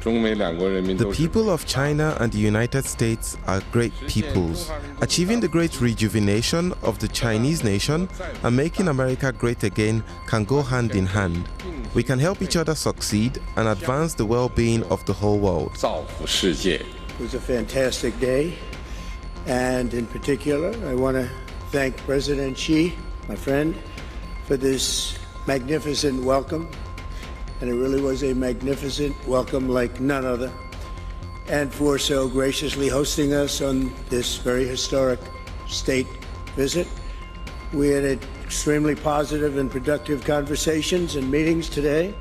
The people of China and the United States are great peoples. Achieving the great rejuvenation of the Chinese nation and making America great again can go hand in hand. We can help each other succeed and advance the well-being of the whole world. It was a fantastic day, and in particular, I want to thank President Xi, my friend, for this magnificent welcome. And it really was a magnificent welcome like none other, and for so graciously hosting us on this very historic state visit. We had extremely positive and productive conversations and meetings today.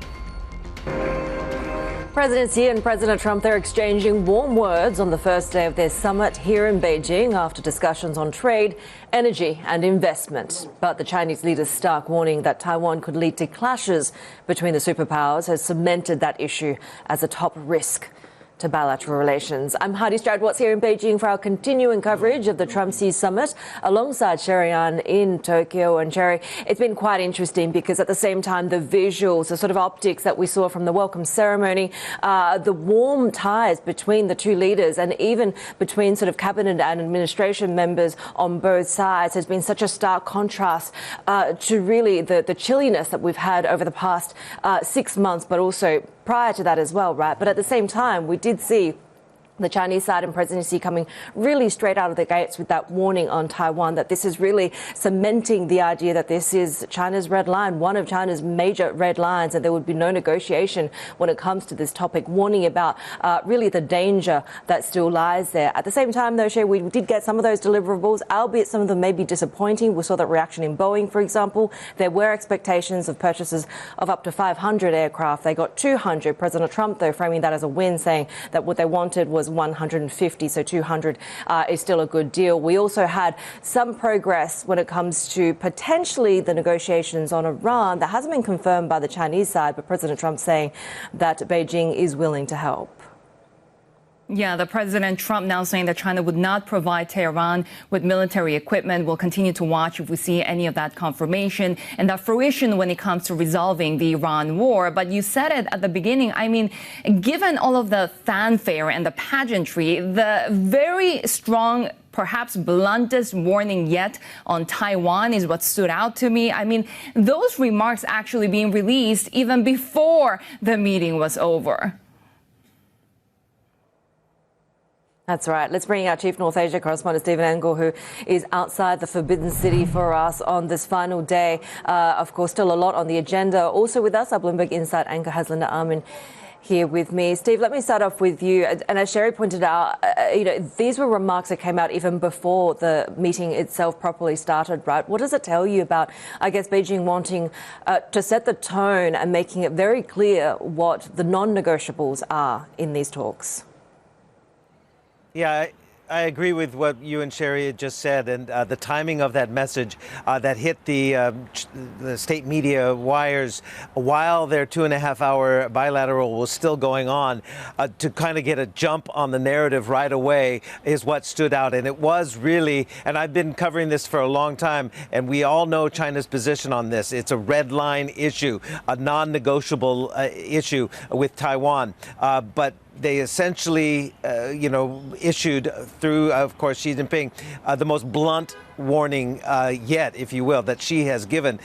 President Xi and President Trump, they're exchanging warm words on the first day of their summit here in Beijing after discussions on trade, energy and investment. But the Chinese leader's stark warning that Taiwan could lead to clashes between the superpowers has cemented that issue as a top risk to bilateral relations. I'm Haidi Stroud-Watts here in Beijing for our continuing coverage of the Trump-Xi summit alongside Shery in Tokyo. And Shery, it's been quite interesting because at the same time, the visuals, the sort of optics that we saw from the welcome ceremony, the warm ties between the two leaders and even between sort of cabinet and administration members on both sides has been such a stark contrast to really the chilliness that we've had over the past 6 months, but also prior to that as well, right? But at the same time, we did see the Chinese side and President Xi coming really straight out of the gates with that warning on Taiwan, that this is really cementing the idea that this is China's red line, one of China's major red lines, and there would be no negotiation when it comes to this topic, warning about really the danger that still lies there. At the same time, though, Shery, we did get some of those deliverables, albeit some of them may be disappointing. We saw that reaction in Boeing, for example. There were expectations of purchases of up to 500 aircraft. They got 200. President Trump, though, framing that as a win, saying that what they wanted was 150, so 200 is still a good deal. We also had some progress when it comes to potentially the negotiations on Iran. That hasn't been confirmed by the Chinese side, but President Trump saying that Beijing is willing to help. Yeah, the President Trump now saying that China would not provide Tehran with military equipment. We'll continue to watch if we see any of that confirmation and that fruition when it comes to resolving the Iran war. But you said it at the beginning. I mean, given all of the fanfare and the pageantry, the very strong, perhaps bluntest warning yet on Taiwan is what stood out to me. I mean, those remarks actually being released even before the meeting was over. That's right. Let's bring our Chief North Asia correspondent, Stephen Angle, who is outside the Forbidden City for us on this final day. Of course, still a lot on the agenda. Also with us, our Bloomberg Insight anchor, Haslinda Amin, here with me. Steve, let me start off with you. And as Shery pointed out, these were remarks that came out even before the meeting itself properly started, right? What does it tell you about, I guess, Beijing wanting to set the tone and making it very clear what the non-negotiables are in these talks? Yeah, I agree with what you and Shery had just said, and the timing of that message that hit the state media wires while their 2.5-hour bilateral was still going on, to kind of get a jump on the narrative right away is what stood out. And it was really, and I've been covering this for a long time, and we all know China's position on this. It's a red line issue, a non-negotiable issue with Taiwan. But they essentially, issued through, of course, Xi Jinping, the most blunt warning yet, if you will, that Xi has given.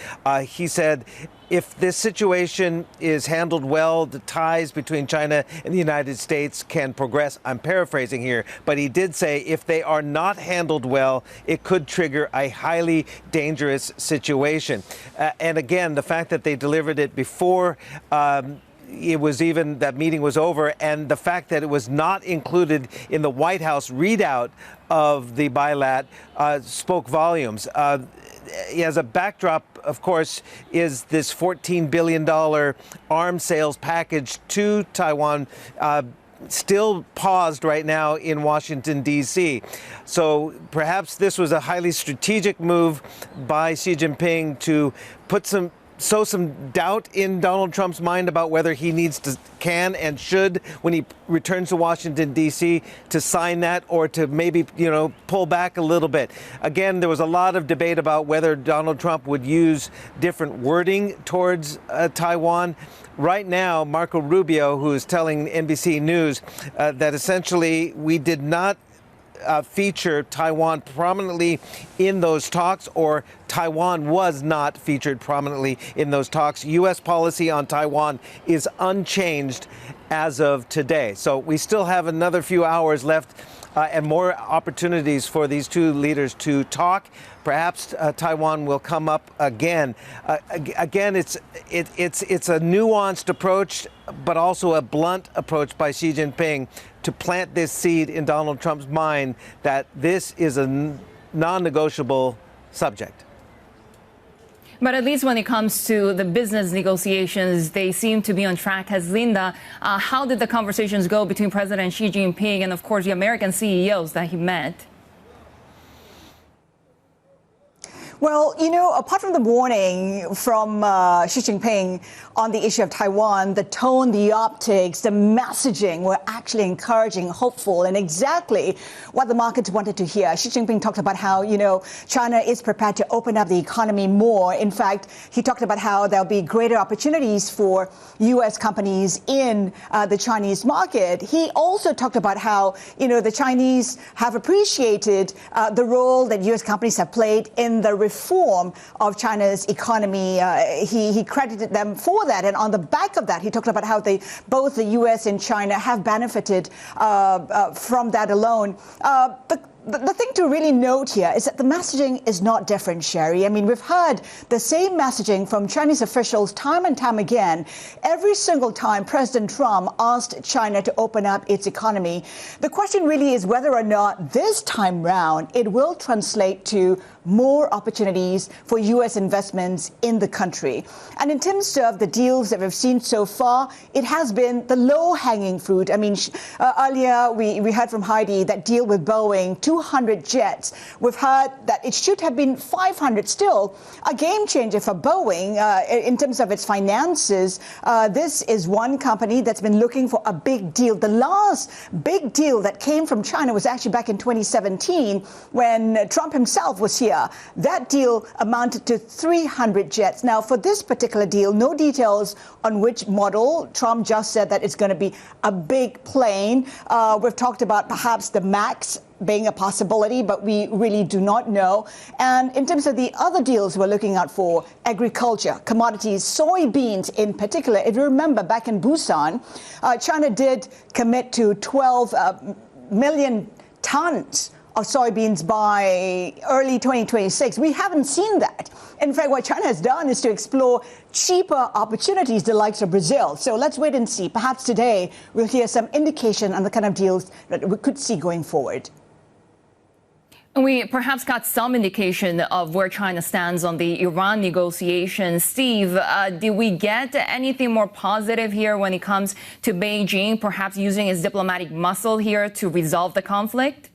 He said, if this situation is handled well, the ties between China and the United States can progress. I'm paraphrasing here, but he did say if they are not handled well, it could trigger a highly dangerous situation. And again, the fact that they delivered it before it was even that meeting was over, and the fact that it was not included in the White House readout of the bilat spoke volumes. As a backdrop, of course, is this $14 billion arms sales package to Taiwan, still paused right now in Washington, D.C. So perhaps this was a highly strategic move by Xi Jinping to put some sow some doubt in Donald Trump's mind about whether he needs to, can and should, when he returns to Washington, D.C., to sign that or to maybe, pull back a little bit. Again, there was a lot of debate about whether Donald Trump would use different wording towards Taiwan. Right now, Marco Rubio, who is telling NBC News that essentially we did not feature Taiwan prominently in those talks, or Taiwan was not featured prominently in those talks. U.S. policy on Taiwan is unchanged as of today. So we still have another few hours left and more opportunities for these two leaders to talk. Perhaps Taiwan will come up again. Again, it's a nuanced approach, but also a blunt approach by Xi Jinping to plant this seed in Donald Trump's mind that this is a non-negotiable subject. But at least when it comes to the business negotiations, they seem to be on track. Linda, how did the conversations go between President Xi Jinping and, of course, the American CEOs that he met? Well, apart from the warning from Xi Jinping on the issue of Taiwan, the tone, the optics, the messaging were actually encouraging, hopeful, and exactly what the markets wanted to hear. Xi Jinping talked about how, China is prepared to open up the economy more. In fact, he talked about how there'll be greater opportunities for U.S. companies in the Chinese market. He also talked about how, the Chinese have appreciated the role that U.S. companies have played in the reform of China's economy. He credited them for that. And on the back of that, he talked about how both the U.S. and China have benefited from that alone. The thing to really note here is that the messaging is not different, Shery. I mean, we've heard the same messaging from Chinese officials time and time again. Every single time President Trump asked China to open up its economy, the question really is whether or not this time round it will translate to more opportunities for U.S. investments in the country. And in terms of the deals that we've seen so far, it has been the low-hanging fruit. I mean, earlier we heard from Haidi that deal with Boeing, 200 jets. We've heard that it should have been 500, still a game changer for Boeing in terms of its finances. This is one company that's been looking for a big deal. The last big deal that came from China was actually back in 2017 when Trump himself was here. That deal amounted to 300 jets. Now, for this particular deal, no details on which model. Trump just said that it's going to be a big plane. We've talked about perhaps the MAX being a possibility, but we really do not know. And in terms of the other deals we're looking out for, agriculture, commodities, soybeans in particular. If you remember, back in Busan, China did commit to 12 million tons of soybeans by early 2026. We haven't seen that. In fact, what China has done is to explore cheaper opportunities, the likes of Brazil. So let's wait and see. Perhaps today we'll hear some indication on the kind of deals that we could see going forward. And we perhaps got some indication of where China stands on the Iran negotiations. Steve, did we get anything more positive here when it comes to Beijing, perhaps using its diplomatic muscle here to resolve the conflict?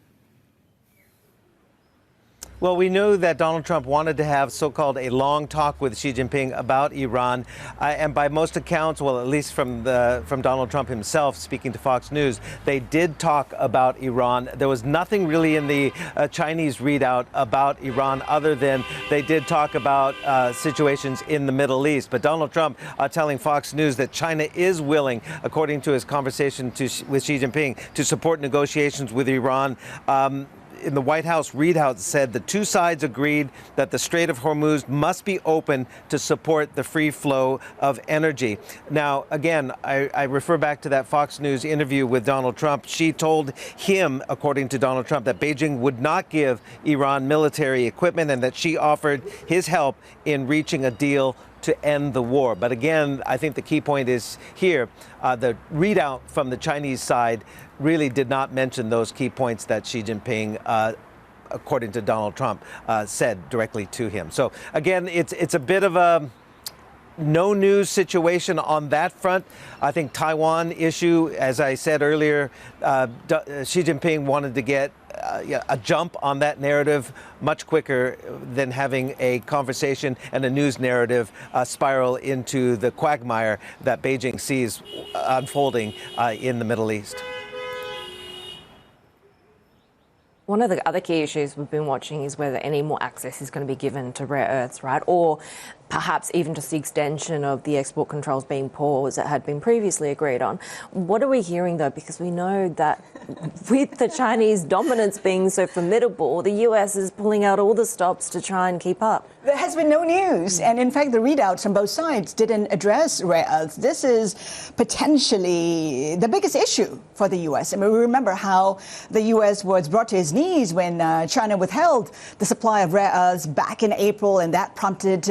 Well, we knew that Donald Trump wanted to have so-called a long talk with Xi Jinping about Iran. And by most accounts, well, at least from Donald Trump himself speaking to Fox News, they did talk about Iran. There was nothing really in the Chinese readout about Iran other than they did talk about situations in the Middle East. But Donald Trump telling Fox News that China is willing, according to his conversation with Xi Jinping, to support negotiations with Iran. In the White House readout said the two sides agreed that the Strait of Hormuz must be open to support the free flow of energy. Now, again, I refer back to that Fox News interview with Donald Trump. She told him, according to Donald Trump, that Beijing would not give Iran military equipment and that she offered his help in reaching a deal to end the war. But again, I think the key point is here, the readout from the Chinese side really did not mention those key points that Xi Jinping, according to Donald Trump, said directly to him. So again, it's a bit of a no news situation on that front. I think Taiwan issue, as I said earlier, Xi Jinping wanted to get a jump on that narrative much quicker than having a conversation and a news narrative spiral into the quagmire that Beijing sees unfolding in the Middle East. One of the other key issues we've been watching is whether any more access is going to be given to rare earths, right? Or perhaps even just the extension of the export controls being paused that had been previously agreed on. What are we hearing, though? Because we know that with the Chinese dominance being so formidable, the US is pulling out all the stops to try and keep up. There has been no news. And in fact, the readouts from both sides didn't address rare earths. This is potentially the biggest issue for the US. I mean, we remember how the US was brought to its knees when China withheld the supply of rare earths back in April, and that prompted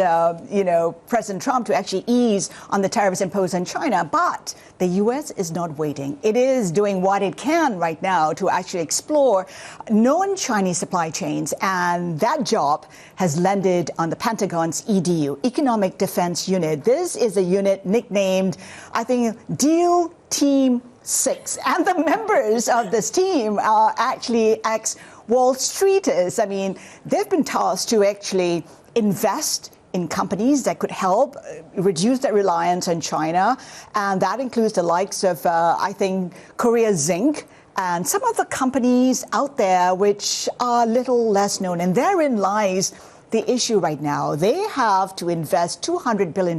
President Trump to actually ease on the tariffs imposed on China. But the U.S. is not waiting. It is doing what it can right now to actually explore non-Chinese supply chains. And that job has landed on the Pentagon's EDU, Economic Defense Unit. This is a unit nicknamed, I think, Deal Team 6. And the members of this team are actually ex-Wall Streeters. I mean, they've been tasked to actually invest in companies that could help reduce their reliance on China. And that includes the likes of, I think, Korea Zinc and some of the companies out there which are a little less known. And therein lies the issue right now. They have to invest $200 billion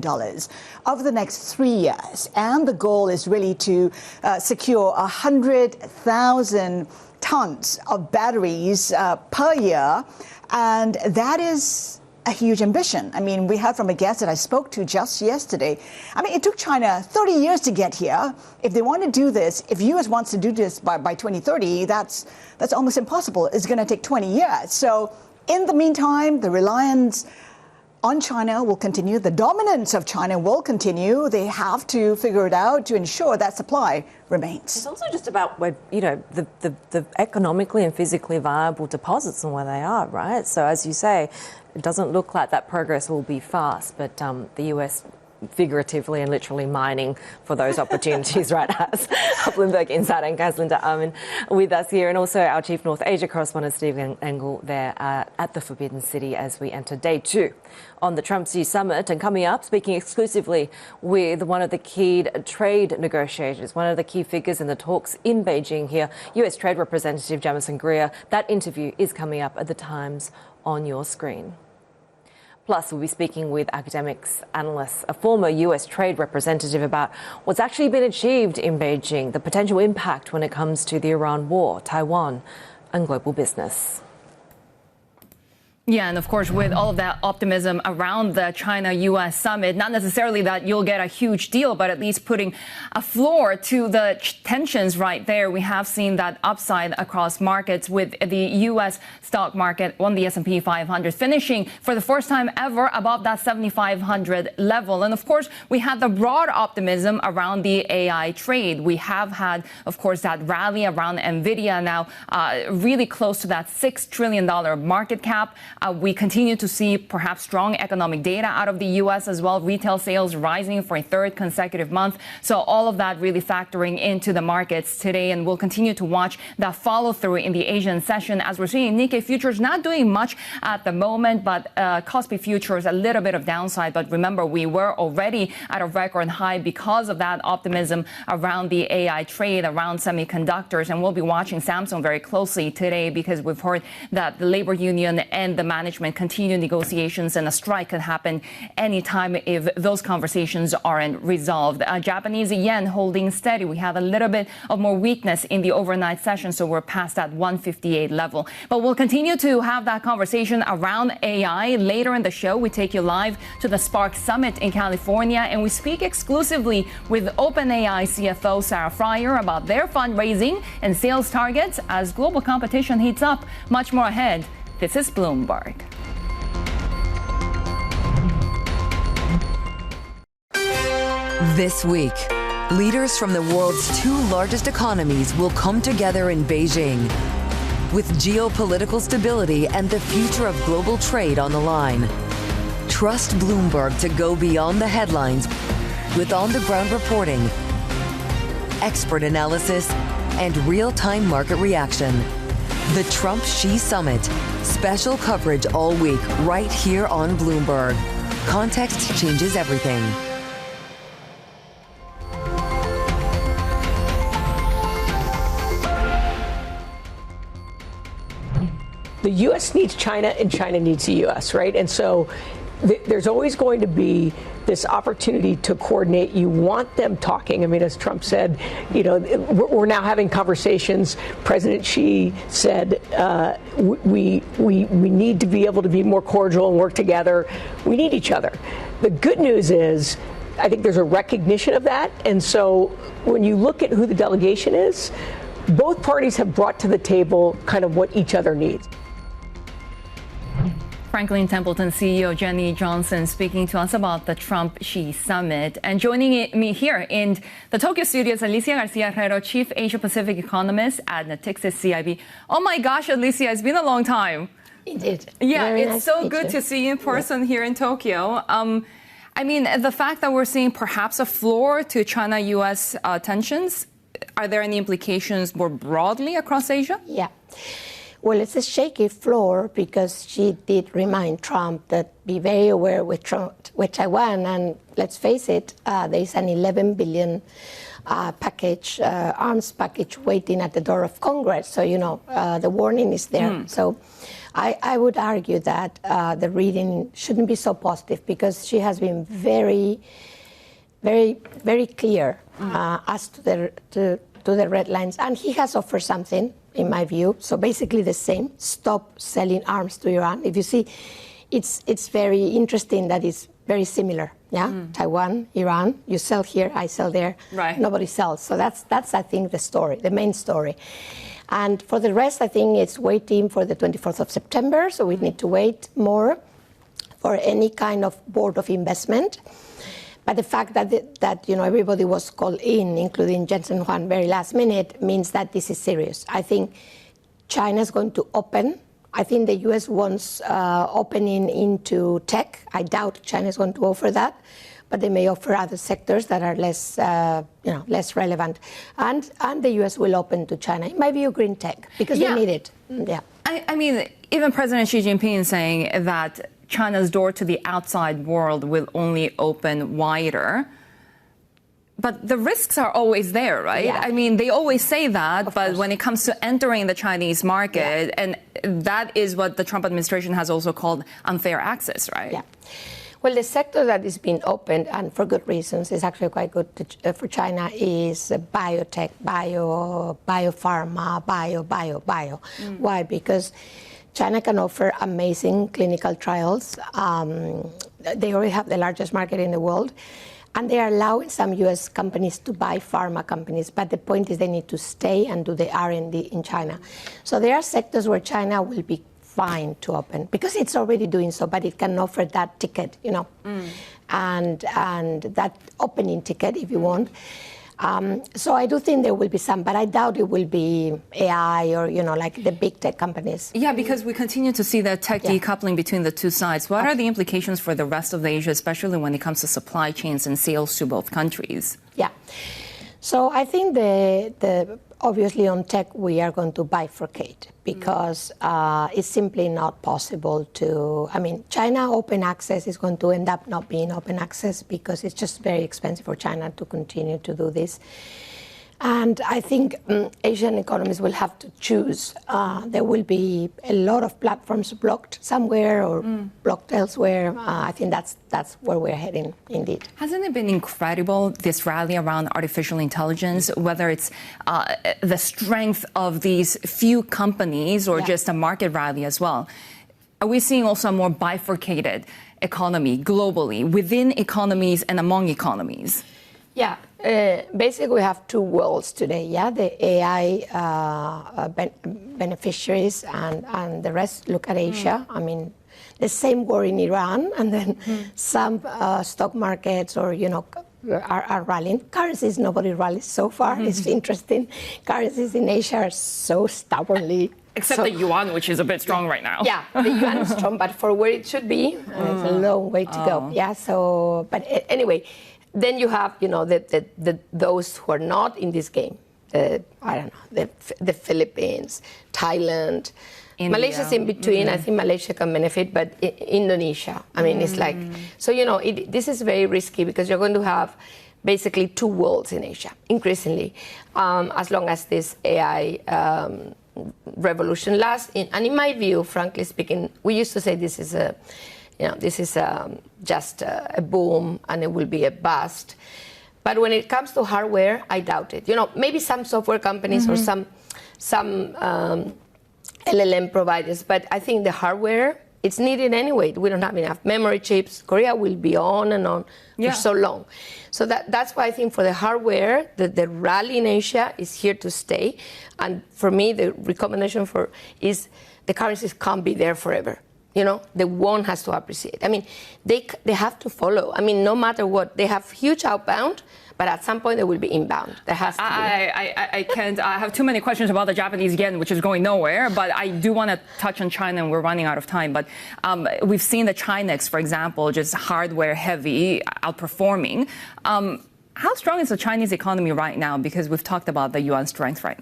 over the next 3 years. And the goal is really to secure 100,000 tons of batteries per year. And that is a huge ambition. I mean, we heard from a guest that I spoke to just yesterday. I mean, it took China 30 years to get here. If they want to do this, if U.S. wants to do this by 2030, that's almost impossible. It's going to take 20 years. So in the meantime, the reliance on China will continue. The dominance of China will continue. They have to figure it out to ensure that supply remains. It's also just about where, the economically and physically viable deposits and where they are, right? So as you say, it doesn't look like that progress will be fast, but the US figuratively and literally mining for those opportunities, right? As Bloomberg Insider and Linda Armin with us here, and also our Chief North Asia correspondent Stephen Engel there at the Forbidden City as we enter day 2 on the Trump-Xi summit. And coming up, speaking exclusively with one of the key trade negotiators, one of the key figures in the talks in Beijing here, US Trade Representative Jamieson Greer. That interview is coming up at the times on your screen. Plus, we'll be speaking with academics, analysts, a former US trade representative about what's actually been achieved in Beijing, the potential impact when it comes to the Iran war, Taiwan, and global business. Yeah, and of course, with all of that optimism around the China-U.S. summit, not necessarily that you'll get a huge deal, but at least putting a floor to the tensions right there. We have seen that upside across markets with the U.S. stock market on the S&P 500 finishing for the first time ever above that 7,500 level. And of course, we had the broad optimism around the AI trade. We have had, of course, that rally around NVIDIA now really close to that $6 trillion market cap. We continue to see perhaps strong economic data out of the U.S. as well. Retail sales rising for a third consecutive month. So all of that really factoring into the markets today. And we'll continue to watch that follow through in the Asian session as we're seeing Nikkei futures not doing much at the moment, but Kospi futures a little bit of downside. But remember, we were already at a record high because of that optimism around the AI trade, around semiconductors. And we'll be watching Samsung very closely today because we've heard that the labor union and the management continue negotiations, and a strike could happen anytime if those conversations aren't resolved. Japanese yen holding steady. We have a little bit of more weakness in the overnight session, so we're past that 158 level. But we'll continue to have that conversation around AI. Later in the show, we take you live to the Spark Summit in California, and we speak exclusively with OpenAI CFO Sarah Friar about their fundraising and sales targets as global competition heats up. Much more ahead. This is Bloomberg. This week, leaders from the world's 2 largest economies will come together in Beijing, with geopolitical stability and the future of global trade on the line. Trust Bloomberg to go beyond the headlines with on-the-ground reporting, expert analysis, and real-time market reaction. The Trump-Xi Summit. Special coverage all week right here on Bloomberg. Context changes everything. The U.S. needs China and China needs the U.S., right? And so there's always going to be this opportunity to coordinate. You want them talking. I mean, as Trump said, we're now having conversations. President Xi said we need to be able to be more cordial and work together. We need each other. The good news is, I think there's a recognition of that. And so when you look at who the delegation is, both parties have brought to the table kind of what each other needs. Franklin Templeton CEO Jenny Johnson speaking to us about the Trump-Xi summit. And joining me here in the Tokyo studios, Alicia Garcia-Herrero, Chief Asia-Pacific Economist at Natixis CIB. Oh my gosh, Alicia, it's been a long time. Indeed. Yeah, Very it's nice so good to see you in person here in Tokyo. I mean, the fact that we're seeing perhaps a floor to China-U.S. tensions, are there any implications more broadly across Asia? Yeah. Well, it's a shaky floor because she did remind Trump that be very aware with Taiwan. And let's face it, there is an $11 billion arms package waiting at the door of Congress. So, the warning is there. So I would argue that the reading shouldn't be so positive because she has been very, very, very clear as to the red lines. And he has offered something, in my view. So basically the same, stop selling arms to Iran. If you see, it's very interesting that it's very similar. Yeah, Taiwan, Iran, you sell here, I sell there. Right. Nobody sells. So that's I think the story, the main story. And for the rest, I think it's waiting for the 24th of September. So we need to wait more for any kind of board of investment. But the fact that everybody was called in, including Jensen Huang, very last minute, means that this is serious. I think China is going to open. I think the U.S. wants opening into tech. I doubt China is going to offer that, but they may offer other sectors that are less relevant. And the U.S. will open to China. It might be a green tech because they need it. Yeah. I mean, even President Xi Jinping is saying that China's door to the outside world will only open wider. But the risks are always there, right? Yeah. I mean, they always say that, Of but course. when it comes to entering the Chinese market, and that is what the Trump administration has also called unfair access, right? Yeah. Well, the sector that is being opened, and for good reasons, is actually quite good for China, is biotech, biopharma, bio. Why? Because China can offer amazing clinical trials. They already have the largest market in the world. And they are allowing some U.S. companies to buy pharma companies. But the point is they need to stay and do the R&D in China. So there are sectors where China will be fine to open because it's already doing so, but it can offer that ticket, and that opening ticket, if you want. So I do think there will be some, but I doubt it will be AI or, like the big tech companies. Yeah, because we continue to see that tech decoupling between the two sides. What are the implications for the rest of Asia, especially when it comes to supply chains and sales to both countries? Yeah. So I think the obviously on tech we are going to bifurcate because it's simply not possible to. I mean, China open access is going to end up not being open access because it's just very expensive for China to continue to do this. And I think Asian economies will have to choose. There will be a lot of platforms blocked somewhere or blocked elsewhere. I think that's where we're heading, indeed. Hasn't it been incredible, this rally around artificial intelligence, whether it's the strength of these few companies or just a market rally as well? Are we seeing also a more bifurcated economy globally, within economies and among economies? Yeah, basically we have two worlds today, the AI beneficiaries and the rest look at Asia. I mean, the same war in Iran and then some stock markets or, are rallying. Currencies, nobody rallies so far. It's interesting. Currencies in Asia are so stubbornly. Except the yuan, which is a bit strong right now. Yeah, the yuan is strong, but for where it should be, it's a long way to go. Yeah, so, but anyway. Then you have, those who are not in this game. I don't know, the Philippines, Thailand. India. Malaysia's in between. I think Malaysia can benefit, but Indonesia, I mean, it's like, so, this is very risky because you're going to have basically two worlds in Asia, increasingly, as long as this AI revolution lasts. And in my view, frankly speaking, we used to say this is just a boom and it will be a bust. But when it comes to hardware, I doubt it. Maybe some software companies or some LLM providers, but I think the hardware, it's needed anyway. We don't have enough memory chips. Korea will be on and on for so long. So that's why I think for the hardware, the rally in Asia is here to stay. And for me, the recommendation is the currencies can't be there forever. The won has to appreciate. I mean, they have to follow. I mean, no matter what, they have huge outbound, but at some point they will be inbound. There has to be. I can't. I have too many questions about the Japanese yen, which is going nowhere. But I do want to touch on China, and we're running out of time. But we've seen the Chinex, for example, just hardware heavy, outperforming. How strong is the Chinese economy right now? Because we've talked about the yuan strength, right?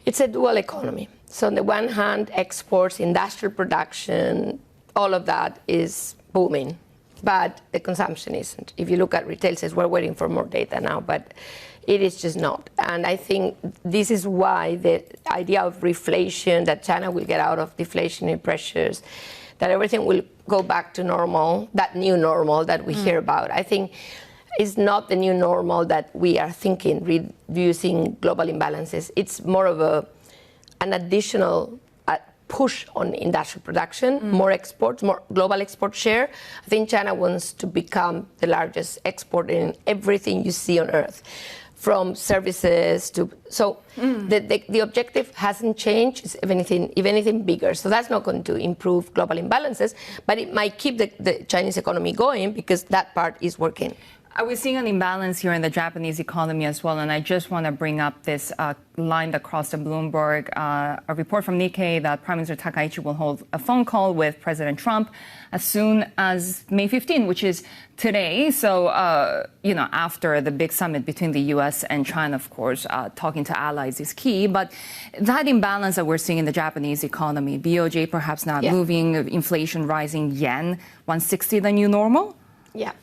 It's a dual economy. So on the one hand, exports, industrial production, all of that is booming, but the consumption isn't. If you look at retail sales, we're waiting for more data now, but it is just not. And I think this is why the idea of reflation, that China will get out of deflationary pressures, that everything will go back to normal, that new normal that we hear about, I think is not the new normal that we are thinking, reducing global imbalances. It's more of an additional push on industrial production, more exports, more global export share. I think China wants to become the largest exporter in everything you see on Earth, from services to... So the objective hasn't changed, it's if anything bigger. So that's not going to improve global imbalances, but it might keep the Chinese economy going because that part is working. We're seeing an imbalance here in the Japanese economy as well, and I just want to bring up this line that crossed the Bloomberg, a report from Nikkei that Prime Minister Takaichi will hold a phone call with President Trump as soon as May 15, which is today. So, after the big summit between the U.S. and China, of course, talking to allies is key. But that imbalance that we're seeing in the Japanese economy, BOJ perhaps not moving, inflation rising, yen, 160 the new normal? Yeah.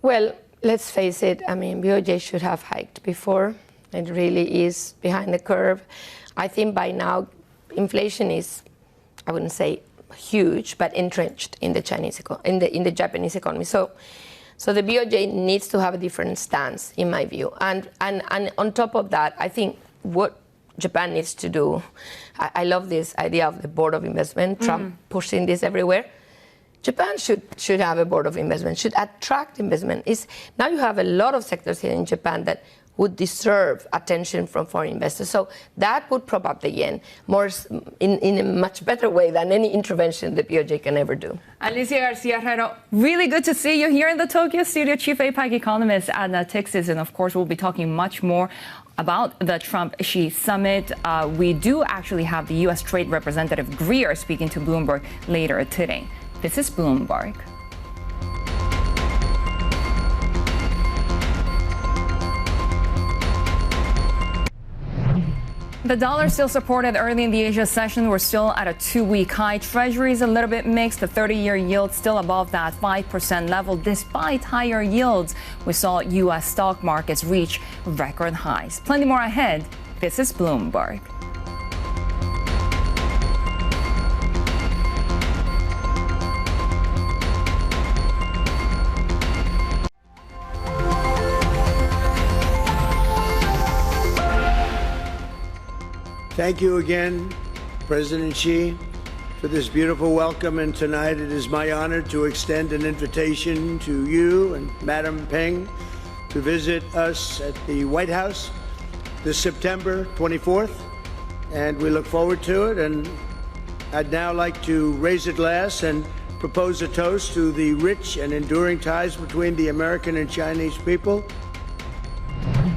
Well, let's face it, I mean, BOJ should have hiked before. It really is behind the curve. I think by now, inflation is, I wouldn't say huge, but entrenched in the in the Japanese economy. So the BOJ needs to have a different stance, in my view. And on top of that, I think what Japan needs to do, I love this idea of the board of investment, Trump pushing this everywhere. Japan should have a board of investment, should attract investment. Now you have a lot of sectors here in Japan that would deserve attention from foreign investors. So that would prop up the yen more in a much better way than any intervention the BOJ can ever do. Alicia Garcia-Herrero, really good to see you here in the Tokyo studio, Chief APAC Economist at Natixis. And of course, we'll be talking much more about the Trump-Xi summit. We do actually have the U.S. Trade Representative Greer speaking to Bloomberg later today. This is Bloomberg. The dollar still supported early in the Asia session. We're still at a 2-week high. Treasury is a little bit mixed. The 30-year yield still above that 5% level. Despite higher yields, we saw U.S. stock markets reach record highs. Plenty more ahead. This is Bloomberg. Thank you again, President Xi, for this beautiful welcome. And tonight it is my honor to extend an invitation to you and Madam Peng to visit us at the White House this September 24th. And we look forward to it. And I'd now like to raise a glass and propose a toast to the rich and enduring ties between the American and Chinese people.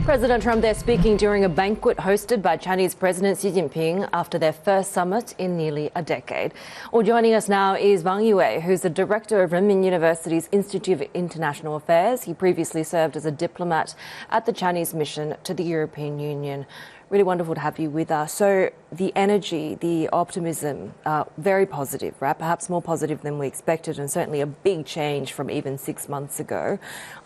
President Trump there speaking during a banquet hosted by Chinese President Xi Jinping after their first summit in nearly a decade. Well, joining us now is Wang Yiwei, who's the director of Renmin University's Institute of International Affairs. He previously served as a diplomat at the Chinese mission to the European Union. Really wonderful to have you with us. So the energy, the optimism, very positive, right? Perhaps more positive than we expected, and certainly a big change from even 6 months ago.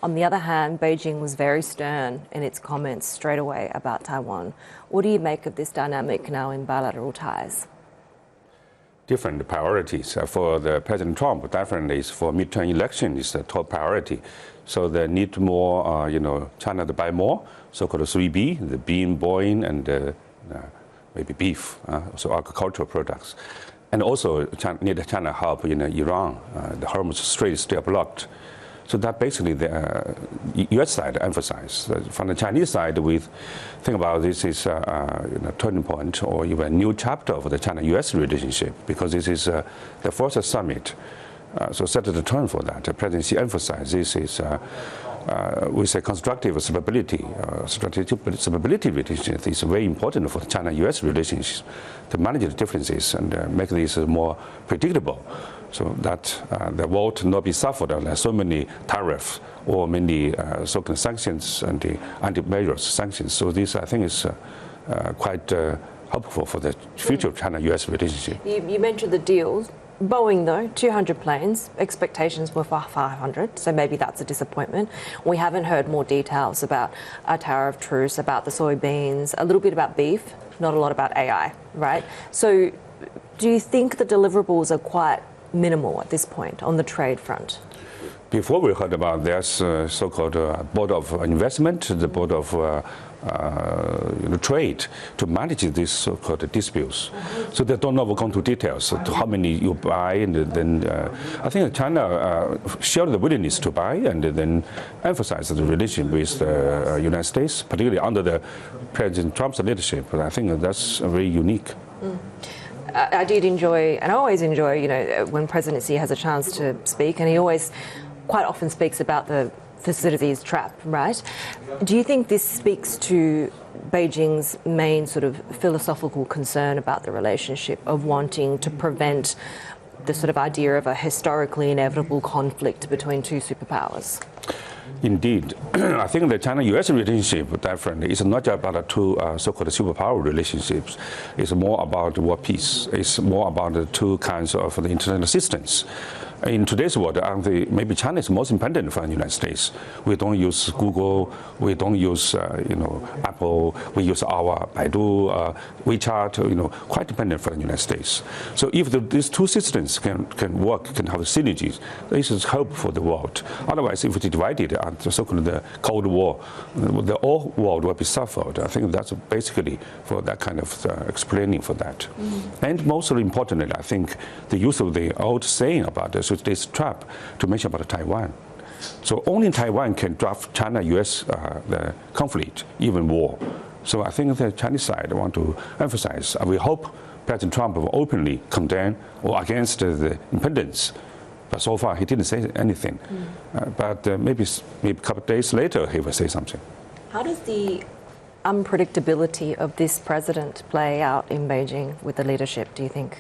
On the other hand, Beijing was very stern in its comments straight away about Taiwan. What do you make of this dynamic now in bilateral ties? Different priorities. For the President Trump, definitely is for midterm election is the top priority. So they need more, China to buy more, so-called 3B, the bean, boeing, and maybe beef, so agricultural products. And also need China help in Iran. The Hormuz Strait is still blocked. So that basically the U.S. side emphasized. From the Chinese side, we think about this is a turning point or even a new chapter of the China-U.S. relationship, because this is the first summit. So set the tone for that. The presidency emphasized this is we say constructive stability, strategic stability relationship is very important for the China-U.S. relations to manage the differences and make this more predictable, so that the world not be suffered like so many tariffs or many so-called sanctions and the anti-measures sanctions. So this, I think, is quite helpful for the future China-U.S. relationship. You mentioned the deals. Boeing, though, 200 planes, expectations were for 500, so maybe that's a disappointment. We haven't heard more details about a tariff truce, about the soybeans, a little bit about beef, not a lot about AI, right? So do you think the deliverables are quite minimal at this point on the trade front? Before we heard about this so-called Board of Investment, the Board of Trade, to manage these so-called disputes. So they don't know go into details to how many you buy, and then I think China showed the willingness to buy and then emphasize the relationship with the United States, particularly under the President Trump's leadership. I think that's very unique. I did enjoy, and I always enjoy, when President Xi has a chance to speak, and he always quite often speaks about the facilities trap, right? Do you think this speaks to Beijing's main sort of philosophical concern about the relationship of wanting to prevent the sort of idea of a historically inevitable conflict between two superpowers? Indeed. I think the China-U.S. relationship definitely is not just about the two so-called superpower relationships. It's more about world peace. It's more about the two kinds of the international assistance. In today's world, maybe China is most independent from the United States. We don't use Google, we don't use Apple, we use our Baidu, WeChat, quite dependent from the United States. So if these two systems can work, can have synergies, this is hope for the world. Otherwise, if it's divided, so-called the Cold War, the whole world will be suffered. I think that's basically for that kind of explaining for that. Mm-hmm. And most importantly, I think the use of the old saying about this trap to mention about Taiwan. So only Taiwan can drive China-U.S. The conflict, even war. So I think the Chinese side want to emphasize. We hope President Trump will openly condemn or against the independence. But so far he didn't say anything. But maybe a couple of days later he will say something. How does the unpredictability of this president play out in Beijing with the leadership, do you think?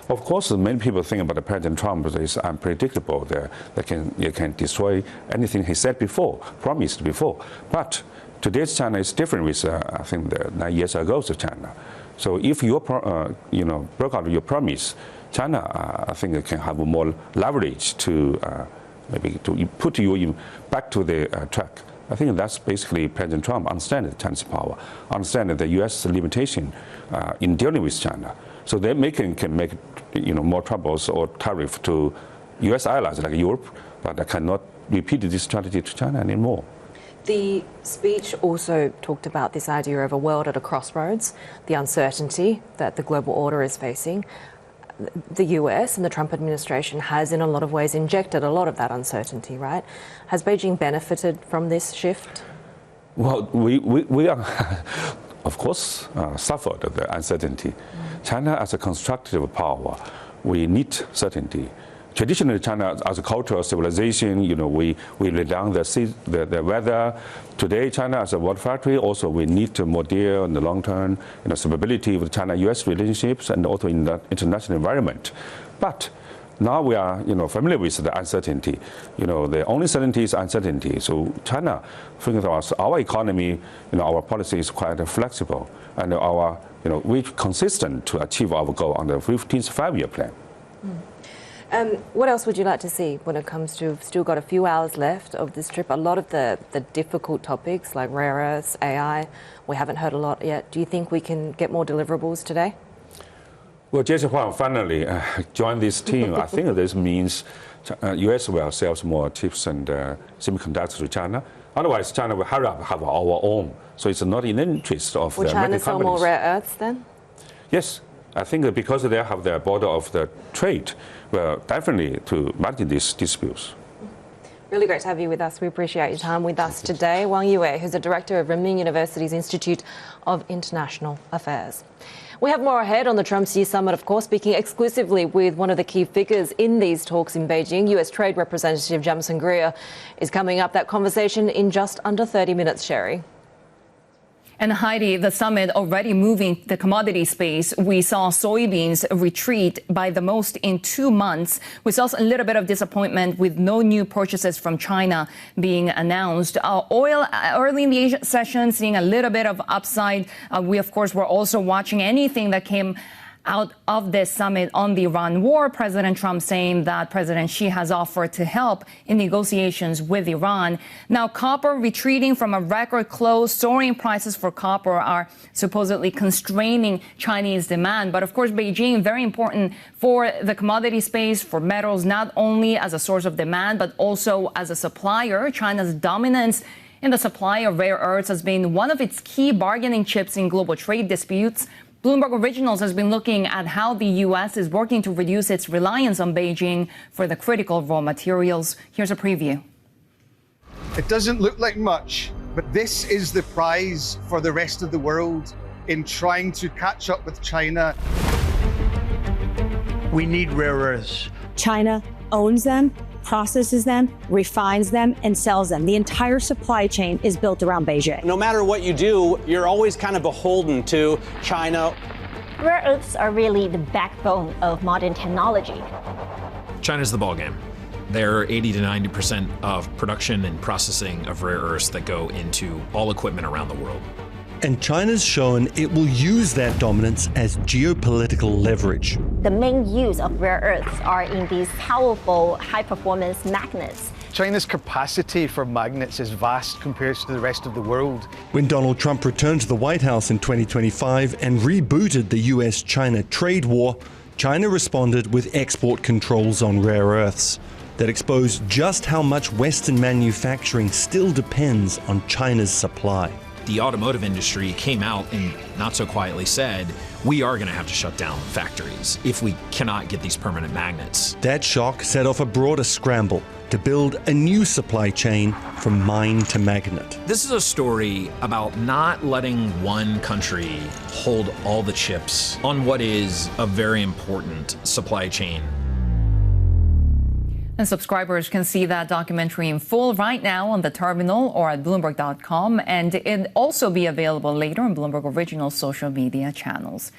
Of course, many people think about the President Trump is unpredictable. They can destroy anything he said before, promised before. But today's China is different with, I think, the 9 years ago's China. So if you broke out your promise, China, I think, can have more leverage to maybe to put you back to the track. I think that's basically President Trump understands China's power, understands the U.S. limitation in dealing with China. So they can make more troubles or tariff to U.S. allies like Europe, but they cannot repeat this strategy to China anymore. The speech also talked about this idea of a world at a crossroads, the uncertainty that the global order is facing. The US and the Trump administration has in a lot of ways injected a lot of that uncertainty, right? Has Beijing benefited from this shift? Well, we are, of course, suffered the uncertainty. China as a constructive power, we need certainty traditionally, China as a cultural civilization, we lay down the weather. Today, China as a world factory, also we need to model in the long term stability with China-U.S. relationships and also in the international environment. But now we are, familiar with the uncertainty. The only certainty is uncertainty. So China, thinking about our economy, our policy is quite flexible, and we're consistent to achieve our goal on the 15th five-year plan. What else would you like to see when it comes to, we've still got a few hours left of this trip? A lot of the difficult topics like rare earths, AI, we haven't heard a lot yet. Do you think we can get more deliverables today? Well, Jason Huang finally joined this team. I think this means U.S. will sell more chips and semiconductors to China. Otherwise, China will hurry up have our own. So it's not in the interest of the American companies. Will China sell more rare earths then? Yes. I think that because they have their border of the trade, well, definitely to manage these disputes. Really great to have you with us. We appreciate your time with us today. Wang Yiwei, who's the director of Renmin University's Institute of International Affairs. We have more ahead on the Trump-Xi summit, of course, speaking exclusively with one of the key figures in these talks in Beijing. US Trade Representative Jamieson Greer is coming up. That conversation in just under 30 minutes, Shery. And Haidi, the summit already moving the commodity space. We saw soybeans retreat by the most in 2 months. We saw a little bit of disappointment with no new purchases from China being announced. Oil early in the session, seeing a little bit of upside. We, of course, were also watching anything that came out of this summit on the Iran war. President Trump saying that President Xi has offered to help in negotiations with Iran. Now, copper retreating from a record close. Soaring prices for copper are supposedly constraining Chinese demand. But of course, Beijing, very important for the commodity space, for metals, not only as a source of demand, but also as a supplier. China's dominance in the supply of rare earths has been one of its key bargaining chips in global trade disputes. Bloomberg Originals has been looking at how the U.S. is working to reduce its reliance on Beijing for the critical raw materials. Here's a preview. It doesn't look like much, but this is the prize for the rest of the world in trying to catch up with China. We need rare earths. China owns them, processes them, refines them, and sells them. The entire supply chain is built around Beijing. No matter what you do, you're always kind of beholden to China. Rare earths are really the backbone of modern technology. China's the ballgame. They're 80 to 90% of production and processing of rare earths that go into all equipment around the world. And China's shown it will use that dominance as geopolitical leverage. The main use of rare earths are in these powerful, high-performance magnets. China's capacity for magnets is vast compared to the rest of the world. When Donald Trump returned to the White House in 2025 and rebooted the US-China trade war, China responded with export controls on rare earths that expose just how much Western manufacturing still depends on China's supply. The automotive industry came out and not so quietly said, we are going to have to shut down factories if we cannot get these permanent magnets. That shock set off a broader scramble to build a new supply chain from mine to magnet. This is a story about not letting one country hold all the chips on what is a very important supply chain. And subscribers can see that documentary in full right now on the terminal or at Bloomberg.com, and it'll also be available later on Bloomberg Original social media channels.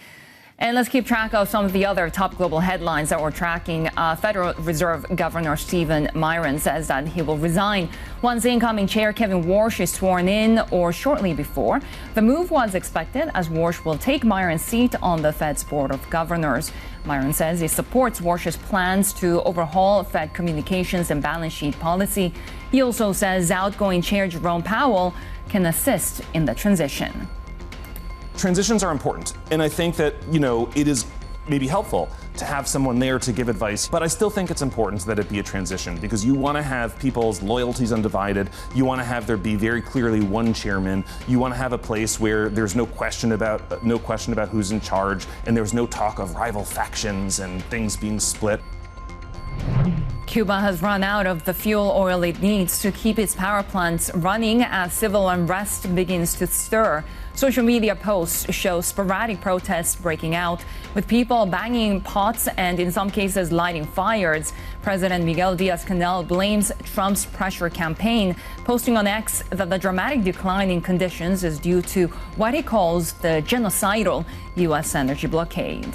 And let's keep track of some of the other top global headlines that we're tracking. Federal Reserve Governor Stephen Miron says that he will resign once incoming chair Kevin Warsh is sworn in or shortly before. The move was expected as Warsh will take Miron's seat on the Fed's Board of Governors. Miron says he supports Warsh's plans to overhaul Fed communications and balance sheet policy. He also says outgoing chair Jerome Powell can assist in the transition. Transitions are important, and I think that, it is maybe helpful to have someone there to give advice, but I still think it's important that it be a transition because you want to have people's loyalties undivided. You want to have there be very clearly one chairman. You want to have a place where there's no question about who's in charge, and there's no talk of rival factions and things being split. Cuba has run out of the fuel oil it needs to keep its power plants running as civil unrest begins to stir. Social media posts show sporadic protests breaking out, with people banging pots and, in some cases, lighting fires. President Miguel Diaz-Canel blames Trump's pressure campaign, posting on X that the dramatic decline in conditions is due to what he calls the genocidal U.S. energy blockade.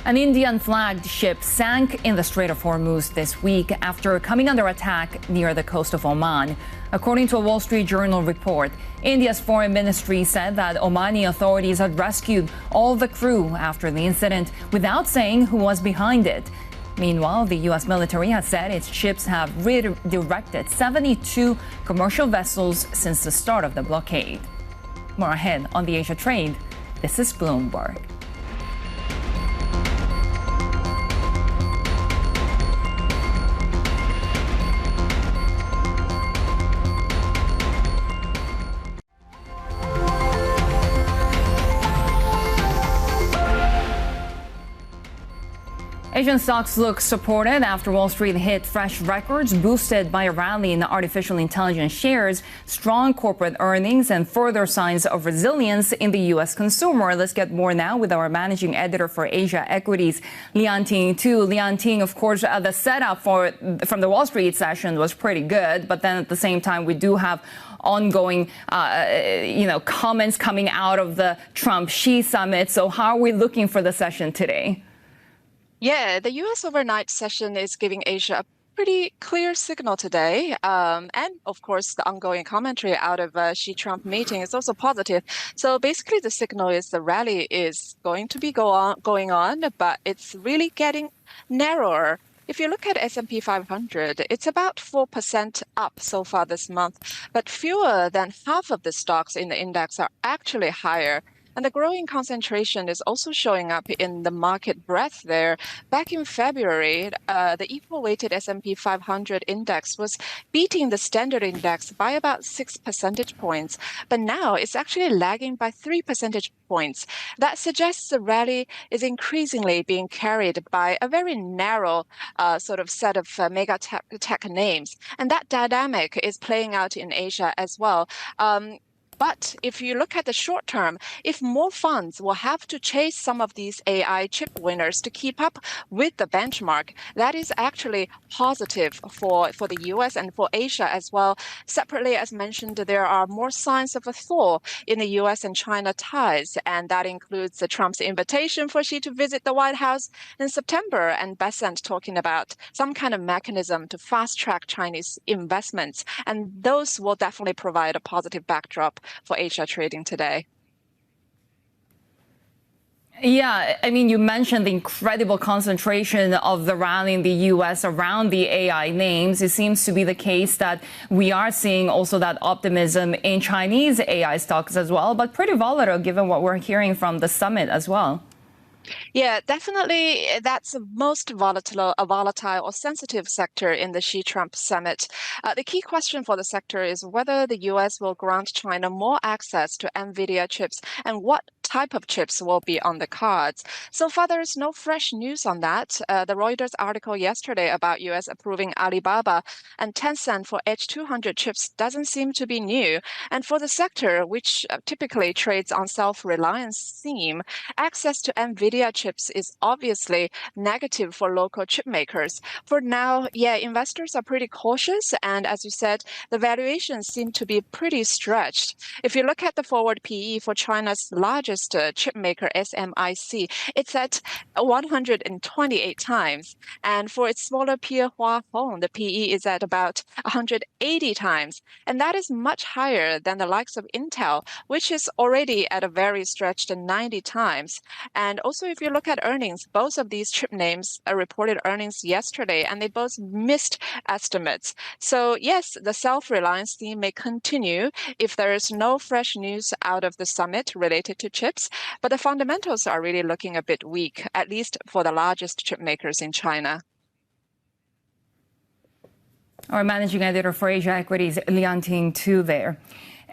An Indian-flagged ship sank in the Strait of Hormuz this week after coming under attack near the coast of Oman. According to a Wall Street Journal report, India's foreign ministry said that Omani authorities had rescued all the crew after the incident without saying who was behind it. Meanwhile, the U.S. military has said its ships have redirected 72 commercial vessels since the start of the blockade. More ahead on the Asia trade. This is Bloomberg. Asian stocks look supported after Wall Street hit fresh records, boosted by a rally in artificial intelligence shares, strong corporate earnings, and further signs of resilience in the U.S. consumer. Let's get more now with our managing editor for Asia Equities, Lian Ting Tu. Lian Ting, of course, the setup from the Wall Street session was pretty good, but then at the same time, we do have ongoing, comments coming out of the Trump-Xi summit. So how are we looking for the session today? Yeah, the U.S. overnight session is giving Asia a pretty clear signal today. And of course, the ongoing commentary out of Xi-Trump meeting is also positive. So basically, the signal is the rally is going to be going on, but it's really getting narrower. If you look at S&P 500, it's about 4% up so far this month, but fewer than half of the stocks in the index are actually higher. And the growing concentration is also showing up in the market breadth there. Back in February, the equal-weighted S&P 500 index was beating the standard index by about 6 percentage points. But now it's actually lagging by 3 percentage points. That suggests the rally is increasingly being carried by a very narrow sort of set of mega tech names. And that dynamic is playing out in Asia as well. But if you look at the short term, if more funds will have to chase some of these AI chip winners to keep up with the benchmark, that is actually positive for the US and for Asia as well. Separately, as mentioned, there are more signs of a thaw in the US and China ties, and that includes Trump's invitation for Xi to visit the White House in September, and Besant talking about some kind of mechanism to fast-track Chinese investments. And those will definitely provide a positive backdrop for Asia trading today. Yeah, I mean, you mentioned the incredible concentration of the rally in the U.S. around the AI names. It seems to be the case that we are seeing also that optimism in Chinese AI stocks as well, but pretty volatile given what we're hearing from the summit as well. Yeah, definitely. That's the most volatile or sensitive sector in the Xi-Trump summit. The key question for the sector is whether the U.S. will grant China more access to NVIDIA chips and what type of chips will be on the cards. So far, there is no fresh news on that. The Reuters article yesterday about U.S. approving Alibaba and Tencent for H200 chips doesn't seem to be new. And for the sector, which typically trades on self-reliance theme, access to NVIDIA chips is obviously negative for local chip makers. For now, yeah, investors are pretty cautious. And as you said, the valuations seem to be pretty stretched. If you look at the forward PE for China's largest chip maker, SMIC, it's at 128 times. And for its smaller peer, Hua Hong, the PE is at about 180 times. And that is much higher than the likes of Intel, which is already at a very stretched 90 times. And also, if you look at earnings, both of these chip names reported earnings yesterday, and they both missed estimates. So yes, the self-reliance theme may continue if there is no fresh news out of the summit related to chips, but the fundamentals are really looking a bit weak, at least for the largest chip makers in China. Our managing editor for Asia Equities, Lian Ting Tu there.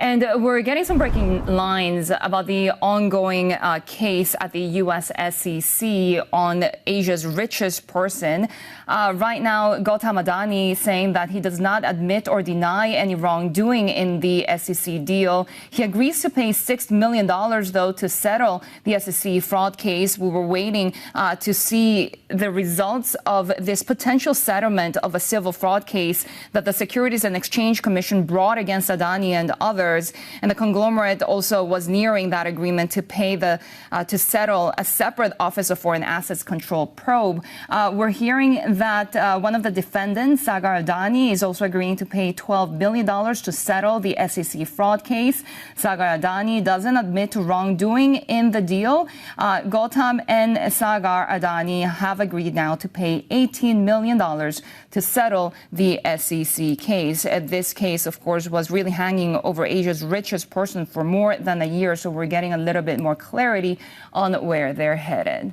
And we're getting some breaking lines about the ongoing case at the U.S. SEC on Asia's richest person. Right now, Gautam Adani saying that he does not admit or deny any wrongdoing in the SEC deal. He agrees to pay $6 million, though, to settle the SEC fraud case. We were waiting to see the results of this potential settlement of a civil fraud case that the Securities and Exchange Commission brought against Adani and others. And the conglomerate also was nearing that agreement to pay to settle a separate Office of Foreign Assets Control probe. We're hearing that one of the defendants, Sagar Adani, is also agreeing to pay $12 billion to settle the SEC fraud case. Sagar Adani doesn't admit to wrongdoing in the deal. Gautam and Sagar Adani have agreed now to pay $18 million to settle the SEC case. This case, of course, was really hanging over Asia's richest person for more than a year, so we're getting a little bit more clarity on where they're headed.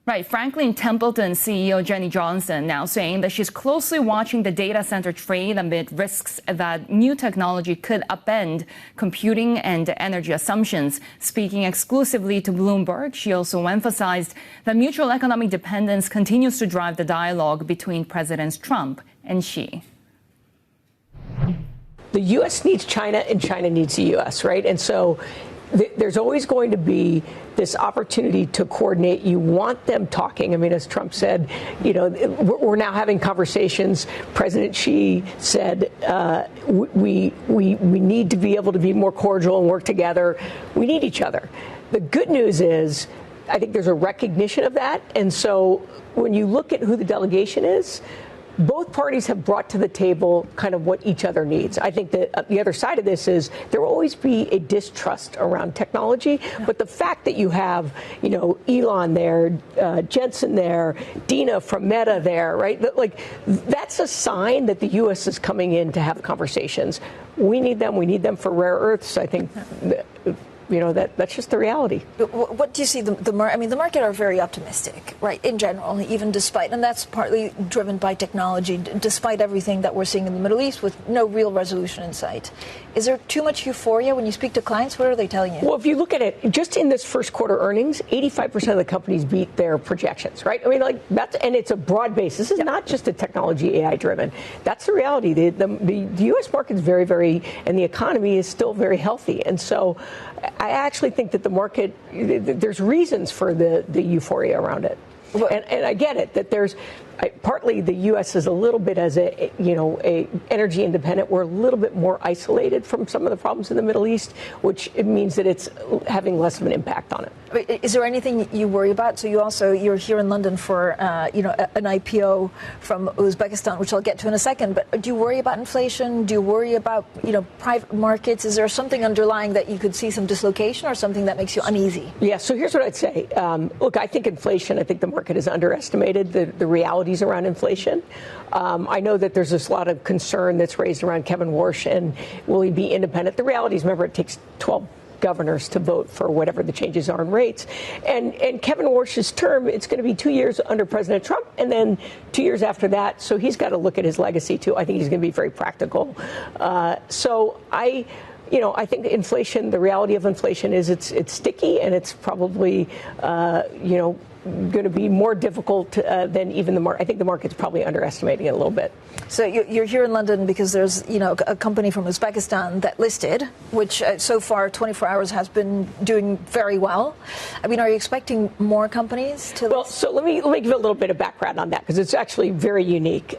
Right, Franklin Templeton CEO Jenny Johnson now saying that she's closely watching the data center trade amid risks that new technology could upend computing and energy assumptions. Speaking exclusively to Bloomberg, she also emphasized that mutual economic dependence continues to drive the dialogue between Presidents Trump and Xi. The U.S. needs China and China needs the U.S., right? And so there's always going to be this opportunity to coordinate. You want them talking. I mean, as Trump said, you know, we're now having conversations. President Xi said we need to be able to be more cordial and work together. We need each other. The good news is I think there's a recognition of that. And so when you look at who the delegation is, both parties have brought to the table kind of what each other needs. I think that the other side of this is there will always be a distrust around technology, but the fact that you have, you know, Elon there, Jensen there, Dina from Meta there, right? Like that's a sign that the U.S. is coming in to have conversations. We need them. We need them for rare earths. I think. You know, that's just the reality. What do you see? The market are very optimistic, right, in general, even despite, and that's partly driven by technology, despite everything that we're seeing in the Middle East with no real resolution in sight. Is there too much euphoria when you speak to clients? What are they telling you? Well, if you look at it, just in this first quarter earnings, 85% of the companies beat their projections, right? I mean, like that's, and it's a broad base. This is not just a technology AI driven. That's the reality. The U.S. market is very, very, and the economy is still very healthy. And so I actually think that the market, there's reasons for the euphoria around it. And I get it, that there's partly the U.S. is a little bit as a energy independent. We're a little bit more isolated from some of the problems in the Middle East, which it means that it's having less of an impact on it. Is there anything you worry about? So you're here in London for an IPO from Uzbekistan, which I'll get to in a second. But do you worry about inflation? Do you worry about private markets? Is there something underlying that you could see some dislocation or something that makes you uneasy? Yeah. So here's what I'd say. Look, I think inflation. I think the market has underestimated the realities around inflation. I know that there's this lot of concern that's raised around Kevin Warsh and will he be independent? The reality is, remember, it takes 12 governors to vote for whatever the changes are in rates. And Kevin Warsh's term, it's going to be 2 years under President Trump and then 2 years after that. So he's got to look at his legacy, too. I think he's going to be very practical. So I think inflation, the reality of inflation is it's sticky and it's probably, going to be more difficult than even the market. I think the market's probably underestimating it a little bit. So you're here in London because there's, a company from Uzbekistan that listed, which so far 24 hours has been doing very well. I mean, are you expecting more companies to? Well, so let me give a little bit of background on that because it's actually very unique.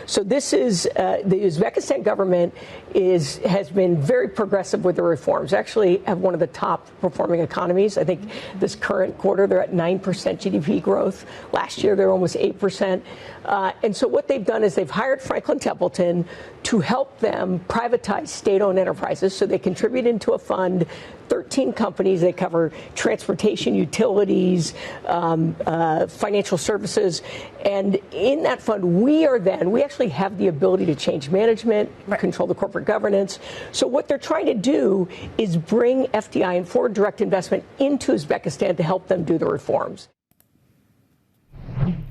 So this is the Uzbekistan government has been very progressive with the reforms. Actually, have one of the top performing economies. I think this current quarter they're at 9% GDP growth. Last year, they were almost 8%. And so what they've done is they've hired Franklin Templeton to help them privatize state-owned enterprises. So they contribute into a fund, 13 companies. They cover transportation, utilities, financial services. And in that fund, we actually have the ability to change management, control the corporate governance. So what they're trying to do is bring FDI and foreign direct investment into Uzbekistan to help them do the reforms.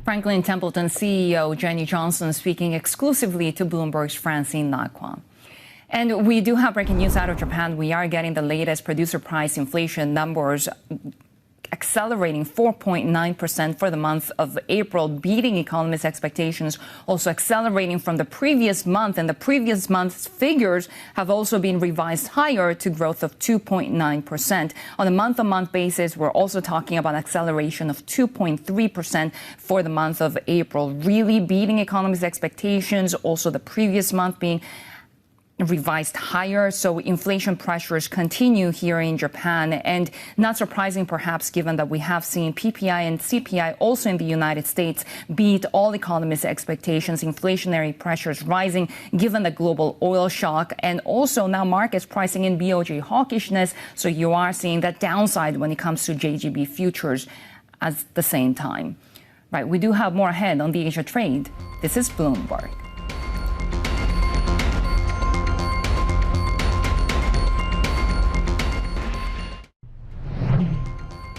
Franklin Templeton CEO Jenny Johnson speaking exclusively to Bloomberg's Francine Lacroix. And we do have breaking news out of Japan. We are getting the latest producer price inflation numbers, accelerating 4.9% for the month of April, beating economists' expectations, also accelerating from the previous month. And the previous month's figures have also been revised higher to growth of 2.9%. On a month-on-month basis, we're also talking about acceleration of 2.3% for the month of April, really beating economists' expectations, also the previous month being revised higher. So inflation pressures continue here in Japan, and not surprising perhaps given that we have seen PPI and CPI also in the United States beat all economists' expectations, inflationary pressures rising given the global oil shock, and also now markets pricing in BOJ hawkishness. So you are seeing that downside when it comes to JGB futures at the same time. Right, we do have more ahead on the Asia trade. This is Bloomberg.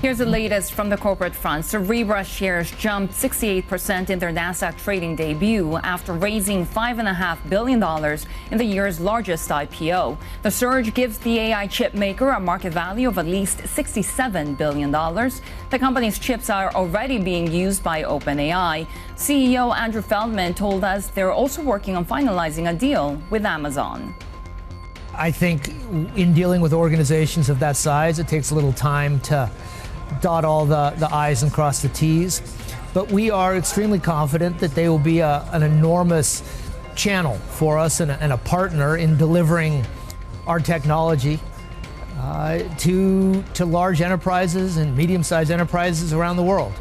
Here's the latest from the corporate front. Cerebra shares jumped 68% in their Nasdaq trading debut after raising $5.5 billion in the year's largest IPO. The surge gives the AI chip maker a market value of at least $67 billion. The company's chips are already being used by OpenAI. CEO Andrew Feldman told us they're also working on finalizing a deal with Amazon. I think in dealing with organizations of that size, it takes a little time to dot all the I's and cross the T's. But we are extremely confident that they will be an enormous channel for us and a partner in delivering our technology to large enterprises and medium-sized enterprises around the world.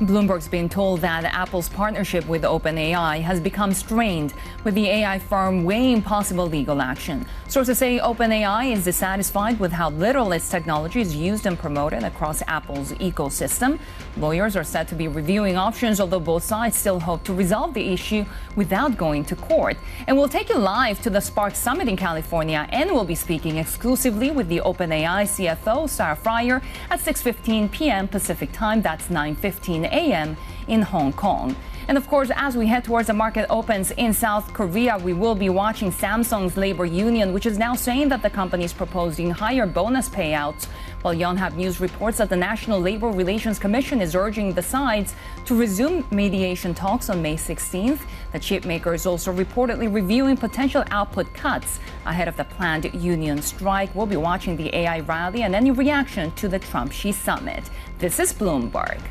Bloomberg's been told that Apple's partnership with OpenAI has become strained, with the AI firm weighing possible legal action. Sources say OpenAI is dissatisfied with how little its technology is used and promoted across Apple's ecosystem. Lawyers are said to be reviewing options, although both sides still hope to resolve the issue without going to court. And we'll take you live to the Spark Summit in California, and we'll be speaking exclusively with the OpenAI CFO Sarah Friar at 6:15 p.m. Pacific Time. That's 9:15 a.m. in Hong Kong. And of course, as we head towards the market opens in South Korea, we will be watching Samsung's labor union, which is now saying that the company is proposing higher bonus payouts, while Yonhap News reports that the National Labor Relations Commission is urging the sides to resume mediation talks on May 16th. The chipmaker is also reportedly reviewing potential output cuts ahead of the planned union strike. We'll be watching the AI rally and any reaction to the Trump-Xi summit. This is Bloomberg.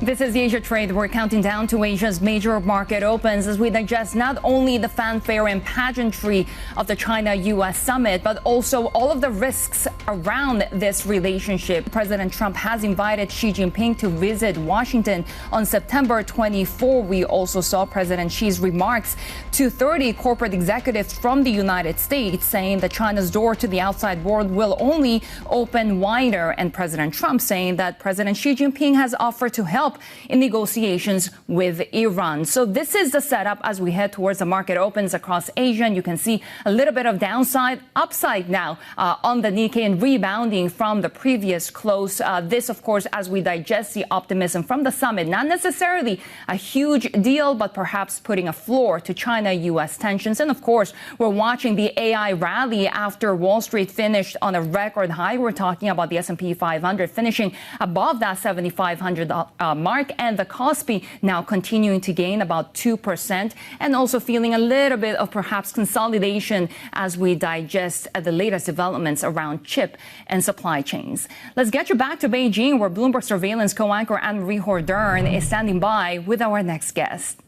This is the Asia Trade. We're counting down to Asia's major market opens as we digest not only the fanfare and pageantry of the China-U.S. summit, but also all of the risks around this relationship. President Trump has invited Xi Jinping to visit Washington on September 24. We also saw President Xi's remarks to 30 corporate executives from the United States, saying that China's door to the outside world will only open wider, and President Trump saying that President Xi Jinping has offered to help in negotiations with Iran. So this is the setup as we head towards the market opens across Asia. And you can see a little bit of downside, upside now on the Nikkei and rebounding from the previous close. This, of course, as we digest the optimism from the summit, not necessarily a huge deal, but perhaps putting a floor to China-U.S. tensions. And of course, we're watching the AI rally after Wall Street finished on a record high. We're talking about the S&P 500 finishing above that 7,500 mark, and the Kospi now continuing to gain about 2%, and also feeling a little bit of perhaps consolidation as we digest the latest developments around chip and supply chains. Let's get you back to Beijing, where Bloomberg surveillance co-anchor Anne-Marie Hordern is standing by with our next guest.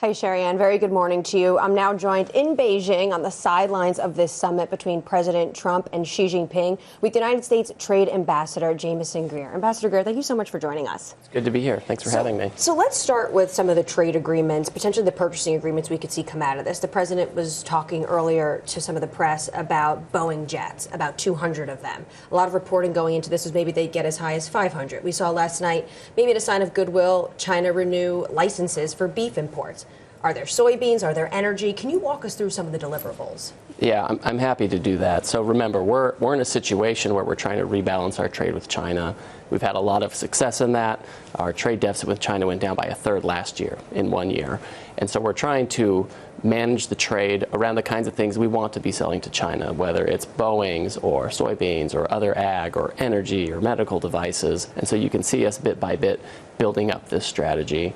Hi, Shery Ann. Very good morning to you. I'm now joined in Beijing on the sidelines of this summit between President Trump and Xi Jinping with United States Trade Ambassador Jamieson Greer. Ambassador Greer, thank you so much for joining us. It's good to be here. Thanks for having me. So let's start with some of the trade agreements, potentially the purchasing agreements we could see come out of this. The president was talking earlier to some of the press about Boeing jets, about 200 of them. A lot of reporting going into this was maybe they'd get as high as 500. We saw last night, maybe in a sign of goodwill, China renew licenses for beef imports. Are there soybeans? Are there energy? Can you walk us through some of the deliverables? Yeah, I'm happy to do that. So remember, we're in a situation where we're trying to rebalance our trade with China. We've had a lot of success in that. Our trade deficit with China went down by a third last year, in 1 year. And so we're trying to manage the trade around the kinds of things we want to be selling to China, whether it's Boeings or soybeans or other ag or energy or medical devices. And so you can see us bit by bit building up this strategy.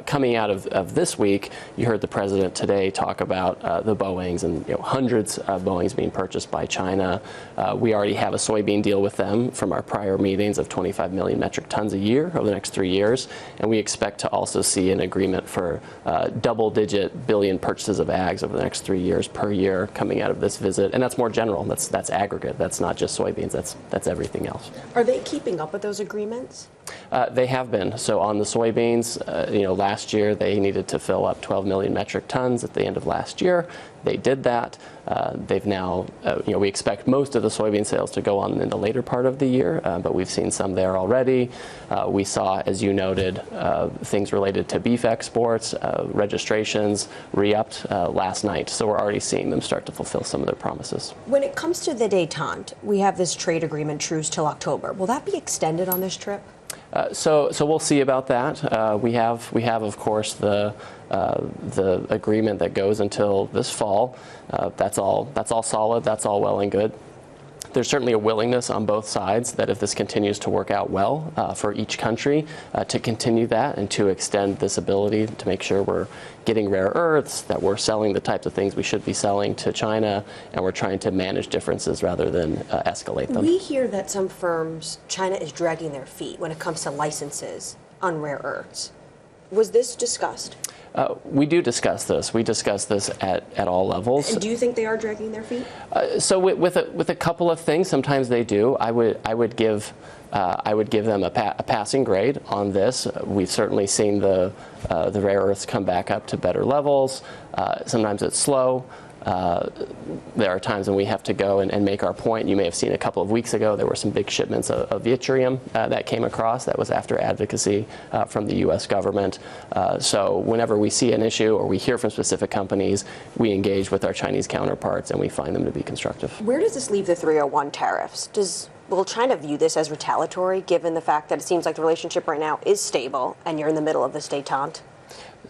Coming out of this week, you heard the president today talk about the Boeings and hundreds of Boeings being purchased by China. We already have a soybean deal with them from our prior meetings of 25 million metric tons a year over the next 3 years. And we expect to also see an agreement for double-digit billion purchases of ags over the next 3 years per year coming out of this visit. And that's more general. That's aggregate. That's not just soybeans. That's everything else. Are they keeping up with those agreements? They have been. So on the soybeans, last year they needed to fill up 12 million metric tons at the end of last year. They did that. They've now, we expect most of the soybean sales to go on in the later part of the year, but we've seen some there already. We saw, as you noted, things related to beef exports, registrations re-upped last night. So we're already seeing them start to fulfill some of their promises. When it comes to the détente, we have this trade agreement truce till October. Will that be extended on this trip? So we'll see about that. We have, of course, the agreement that goes until this fall. That's all solid. That's all well and good. There's certainly a willingness on both sides that if this continues to work out well for each country, to continue that and to extend this ability to make sure we're getting rare earths, that we're selling the types of things we should be selling to China, and we're trying to manage differences rather than escalate them. We hear that some firms, China is dragging their feet when it comes to licenses on rare earths. Was this discussed? We do discuss this. We discuss this at all levels. And do you think they are dragging their feet? So with a couple of things, sometimes they do. I would give them a passing grade on this. We've certainly seen the rare earths come back up to better levels. Sometimes it's slow. There are times when we have to go and make our point. You may have seen a couple of weeks ago there were some big shipments of yttrium that came across. That was after advocacy from the U.S. government. So whenever we see an issue or we hear from specific companies, we engage with our Chinese counterparts and we find them to be constructive. Where does this leave the 301 tariffs? Will China view this as retaliatory, given the fact that it seems like the relationship right now is stable and you're in the middle of this détente?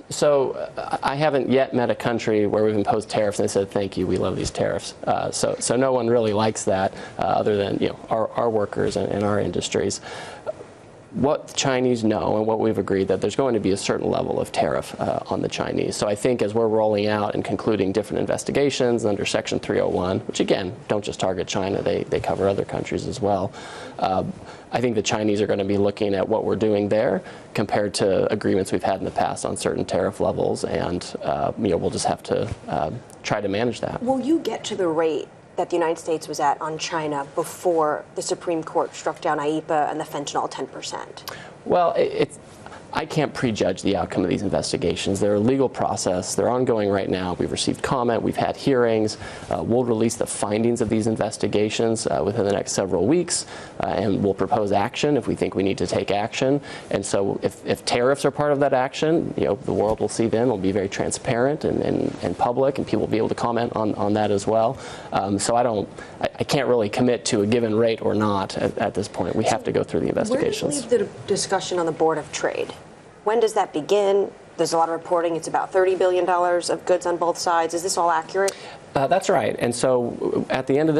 So I haven't yet met a country where we've imposed tariffs and they said, thank you, we love these tariffs. So no one really likes that other than our workers and our industries. What the Chinese know and what we've agreed that there's going to be a certain level of tariff on the Chinese. So I think as we're rolling out and concluding different investigations under Section 301, which again, don't just target China, they cover other countries as well. I think the Chinese are going to be looking at what we're doing there compared to agreements we've had in the past on certain tariff levels, and we'll just have to try to manage that. Will you get to the rate that the United States was at on China before the Supreme Court struck down IEEPA and the fentanyl 10%? Well, I can't prejudge the outcome of these investigations. They're a legal process. They're ongoing right now. We've received comment. We've had hearings. We'll release the findings of these investigations within the next several weeks, and we'll propose action if we think we need to take action. And so if tariffs are part of that action, the world will see then. It'll be very transparent and public, and people will be able to comment on that as well. So I can't really commit to a given rate or not at this point. We have to go through the investigations. Where does it leave the discussion on the Board of Trade? When does that begin? There's a lot of reporting. It's about $30 billion of goods on both sides. Is this all accurate? That's right. And so at the end of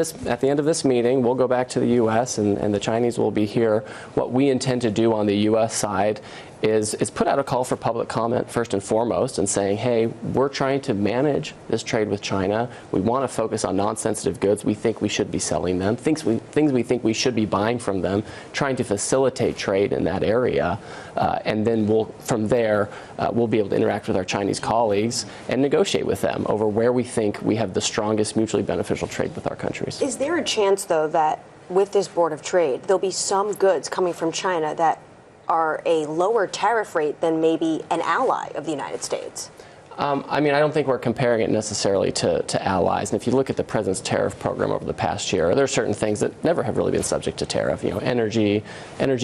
this meeting, we'll go back to the U.S. and the Chinese will be here. What we intend to do on the U.S. side is put out a call for public comment first and foremost and saying, hey, we're trying to manage this trade with China. We want to focus on non-sensitive goods. We think we should be selling them. Things we think we should be buying from them, trying to facilitate trade in that area. And then from there, we'll be able to interact with our Chinese colleagues and negotiate with them over where we think we have the strongest mutually beneficial trade with our countries. Is there a chance, though, that with this Board of Trade, there'll be some goods coming from China that are a lower tariff rate than maybe an ally of the United States? I mean, I don't think we're comparing it necessarily to allies. And if you look at the president's tariff program over the past year, there are certain things that never have really been subject to tariff. You know, energy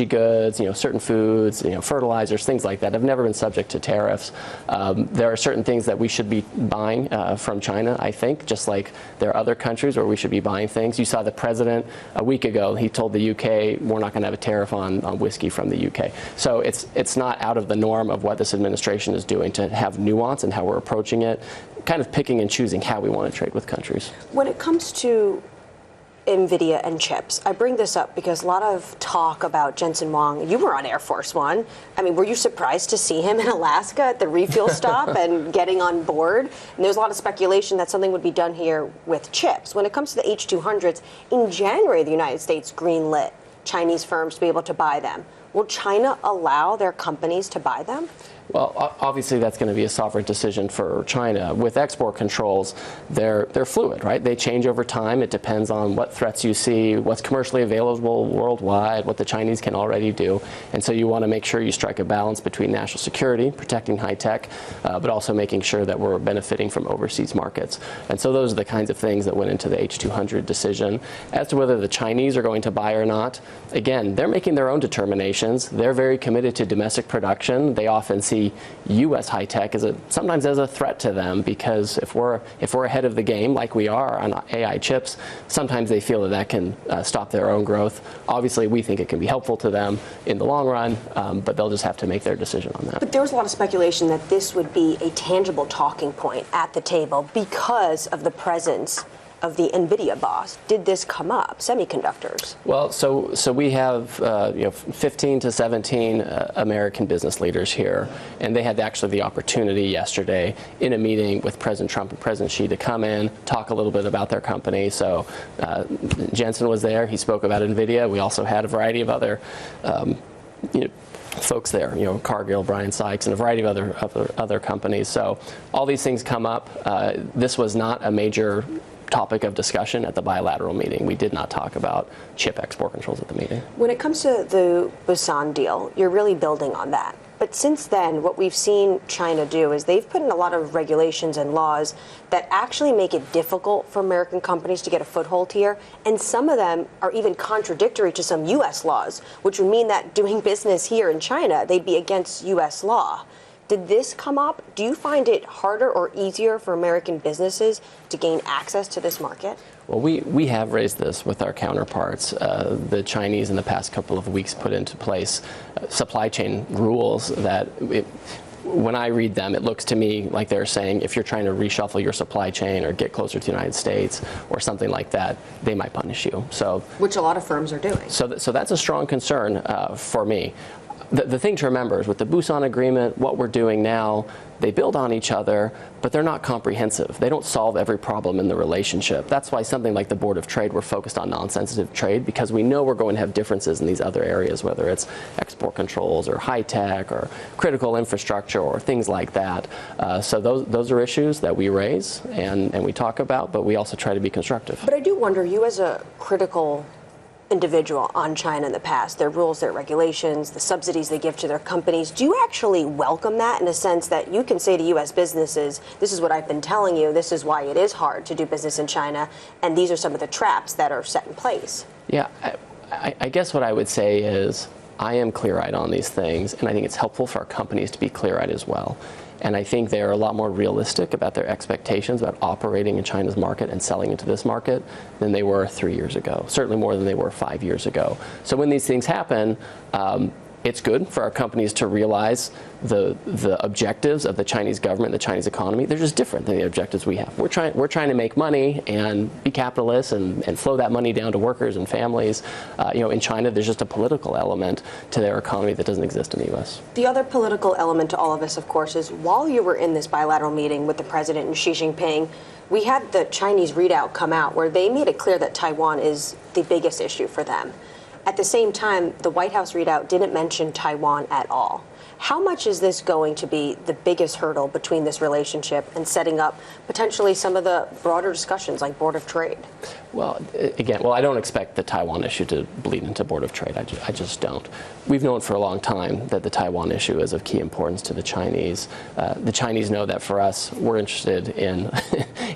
goods, you know, certain foods, you know, fertilizers, things like that have never been subject to tariffs. There are certain things that we should be buying from China, I think, just like there are other countries where we should be buying things. You saw the president a week ago, he told the UK, we're not going to have a tariff on whiskey from the UK. So it's not out of the norm of what this administration is doing to have nuance and how we're approaching it, kind of picking and choosing how we want to trade with countries. When it comes to NVIDIA and chips, I bring this up because a lot of talk about Jensen Huang. You were on Air Force One. I mean, were you surprised to see him in Alaska at the refuel stop and getting on board? And there's a lot of speculation that something would be done here with chips. When it comes to the H200s, in January, the United States greenlit Chinese firms to be able to buy them. Will China allow their companies to buy them? Well, obviously that's going to be a sovereign decision for China. With export controls, they're fluid, right? They change over time. It depends on what threats you see, what's commercially available worldwide, what the Chinese can already do. And so you want to make sure you strike a balance between national security, protecting high tech, but also making sure that we're benefiting from overseas markets. And so those are the kinds of things that went into the H200 decision. As to whether the Chinese are going to buy or not, again, they're making their own determinations. They're very committed to domestic production. They often see U.S. high tech sometimes as a threat to them, because if we're ahead of the game like we are on AI chips, sometimes they feel that can stop their own growth. Obviously, we think it can be helpful to them in the long run, but they'll just have to make their decision on that. But there was a lot of speculation that this would be a tangible talking point at the table because of the presence of the NVIDIA boss. Did this come up, semiconductors? Well, so we have 15 to 17 American business leaders here, and they had actually the opportunity yesterday in a meeting with President Trump and President Xi to come in, talk a little bit about their company. So Jensen was there. He spoke about NVIDIA. We also had a variety of other folks there, Cargill, Brian Sykes, and a variety of other companies. So all these things come up. This was not a major topic of discussion at the bilateral meeting. We did not talk about chip export controls at the meeting. When it comes to the Busan deal, you're really building on that. But since then, what we've seen China do is they've put in a lot of regulations and laws that actually make it difficult for American companies to get a foothold here. And some of them are even contradictory to some U.S. laws, which would mean that doing business here in China, they'd be against U.S. law. Did this come up? Do you find it harder or easier for American businesses to gain access to this market? Well, we have raised this with our counterparts. The Chinese in the past couple of weeks put into place supply chain rules that when I read them, it looks to me like they're saying if you're trying to reshuffle your supply chain or get closer to the United States or something like that, they might punish you. So, which a lot of firms are doing. So that's a strong concern for me. The thing to remember is with the Busan Agreement, what we're doing now, they build on each other, but they're not comprehensive. They don't solve every problem in the relationship. That's why something like the Board of Trade, we're focused on non-sensitive trade, because we know we're going to have differences in these other areas, whether it's export controls or high tech or critical infrastructure or things like that. So those are issues that we raise and we talk about, but we also try to be constructive. But I do wonder, you as a critical individual on China in the past, their rules, their regulations, the subsidies they give to their companies, do you actually welcome that in a sense that you can say to U.S. businesses, this is what I've been telling you, this is why it is hard to do business in China, and these are some of the traps that are set in place? Yeah, I guess what I would say is I am clear-eyed on these things, and I think it's helpful for our companies to be clear-eyed as well. And I think they're a lot more realistic about their expectations about operating in China's market and selling into this market than they were 3 years ago, certainly more than they were 5 years ago. So when these things happen, It's good for our companies to realize the objectives of the Chinese government, the Chinese economy. They're just different than the objectives we have. We're trying to make money and be capitalists and flow that money down to workers and families. In China, there's just a political element to their economy that doesn't exist in the U.S. The other political element to all of this, of course, is while you were in this bilateral meeting with the president and Xi Jinping, we had the Chinese readout come out where they made it clear that Taiwan is the biggest issue for them. At the same time, the White House readout didn't mention Taiwan at all. How much is this going to be the biggest hurdle between this relationship and setting up potentially some of the broader discussions like Board of Trade? Well, I don't expect the Taiwan issue to bleed into Board of Trade. I just don't. We've known for a long time that the Taiwan issue is of key importance to the Chinese. The Chinese know that for us, we're interested in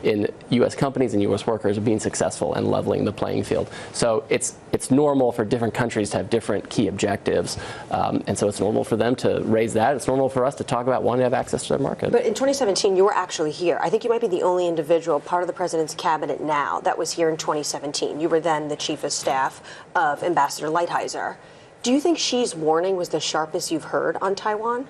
in U.S. companies and U.S. workers being successful and leveling the playing field. So it's normal for different countries to have different key objectives, and so it's normal for them to raise that. It's normal for us to talk about wanting to have access to their market. But in 2017, you were actually here. I think you might be the only individual part of the president's cabinet now that was here in 2017. You were then the chief of staff of Ambassador Lighthizer. Do you think Xi's warning was the sharpest you've heard on Taiwan?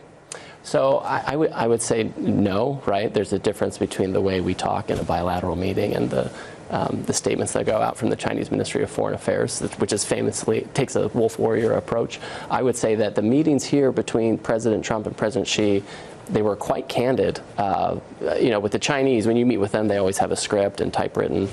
So I would say no, right? There's a difference between the way we talk in a bilateral meeting and the statements that go out from the Chinese Ministry of Foreign Affairs, which is famously takes a wolf warrior approach. I would say that the meetings here between President Trump and President Xi, they were quite candid. With the Chinese, when you meet with them, they always have a script and typewritten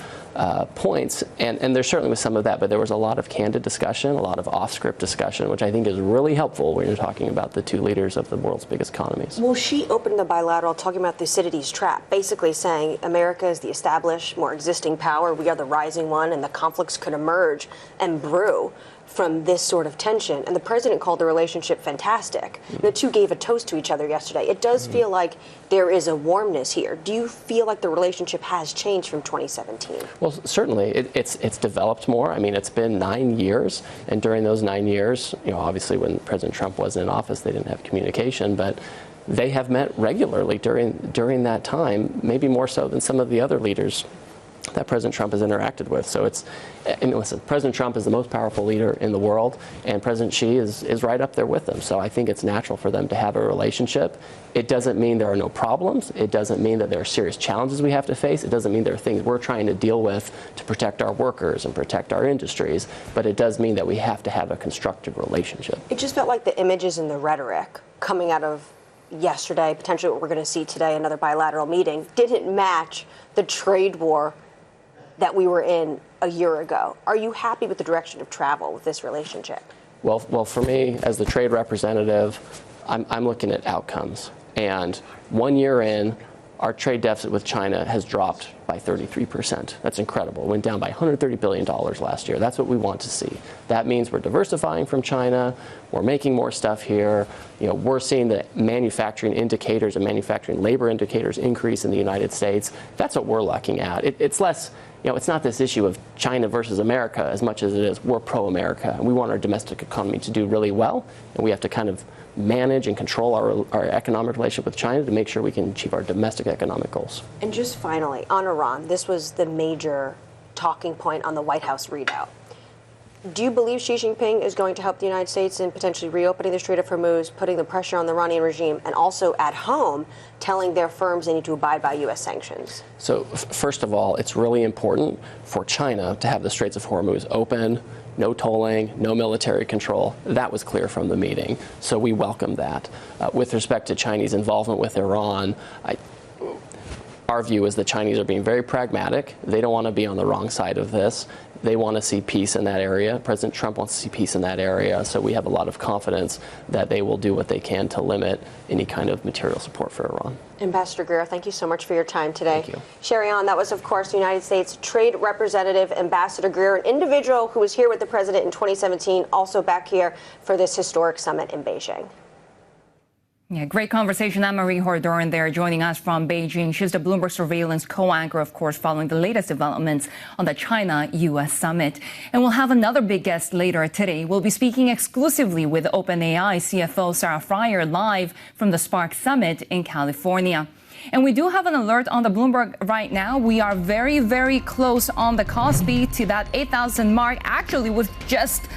points, and there certainly was some of that, but there was a lot of candid discussion, a lot of off-script discussion, which I think is really helpful when you're talking about the two leaders of the world's biggest economies. Well, Xi opened the bilateral talking about Thucydides' trap, basically saying America is the established, more existing power, we are the rising one, and the conflicts could emerge and brew from this sort of tension. And the president called the relationship fantastic. The two gave a toast to each other yesterday. It does feel like there is a warmness here. Do you feel like the relationship has changed from 2017? Well, certainly. It's developed more. I mean, it's been 9 years. And during those 9 years, obviously when President Trump wasn't in office, they didn't have communication. But they have met regularly during that time, maybe more so than some of the other leaders that President Trump has interacted with. So listen, President Trump is the most powerful leader in the world, and President Xi is right up there with them. So I think it's natural for them to have a relationship. It doesn't mean there are no problems. It doesn't mean that there are serious challenges we have to face. It doesn't mean there are things we're trying to deal with to protect our workers and protect our industries. But it does mean that we have to have a constructive relationship. It just felt like the images and the rhetoric coming out of yesterday, potentially what we're going to see today, another bilateral meeting, didn't match the trade war that we were in a year ago. Are you happy with the direction of travel with this relationship? Well, for me, as the trade representative, I'm looking at outcomes. And 1 year in, our trade deficit with China has dropped by 33%. That's incredible. It went down by $130 billion last year. That's what we want to see. That means we're diversifying from China. We're making more stuff here. We're seeing the manufacturing indicators and manufacturing labor indicators increase in the United States. That's what we're looking at. It's less. It's not this issue of China versus America as much as it is we're pro-America. And we want our domestic economy to do really well. And we have to kind of manage and control our economic relationship with China to make sure we can achieve our domestic economic goals. And just finally, on Iran, this was the major talking point on the White House readout. Do you believe Xi Jinping is going to help the United States in potentially reopening the Strait of Hormuz, putting the pressure on the Iranian regime, and also at home telling their firms they need to abide by U.S. sanctions? So first of all, it's really important for China to have the Straits of Hormuz open, no tolling, no military control. That was clear from the meeting. So we welcome that. With respect to Chinese involvement with Iran, our view is the Chinese are being very pragmatic. They don't want to be on the wrong side of this. They want to see peace in that area. President Trump wants to see peace in that area. So we have a lot of confidence that they will do what they can to limit any kind of material support for Iran. Ambassador Greer, thank you so much for your time today. Thank you. Shery, that was, of course, the United States Trade Representative Ambassador Greer, an individual who was here with the president in 2017, also back here for this historic summit in Beijing. Yeah, great conversation. Anne-Marie Hordoran there joining us from Beijing. She's the Bloomberg Surveillance co-anchor, of course, following the latest developments on the China-U.S. summit. And we'll have another big guest later today. We'll be speaking exclusively with OpenAI CFO Sarah Friar live from the Spark Summit in California. And we do have an alert on the Bloomberg right now. We are very, very close on the Kospi to that 8,000 mark. Actually, with just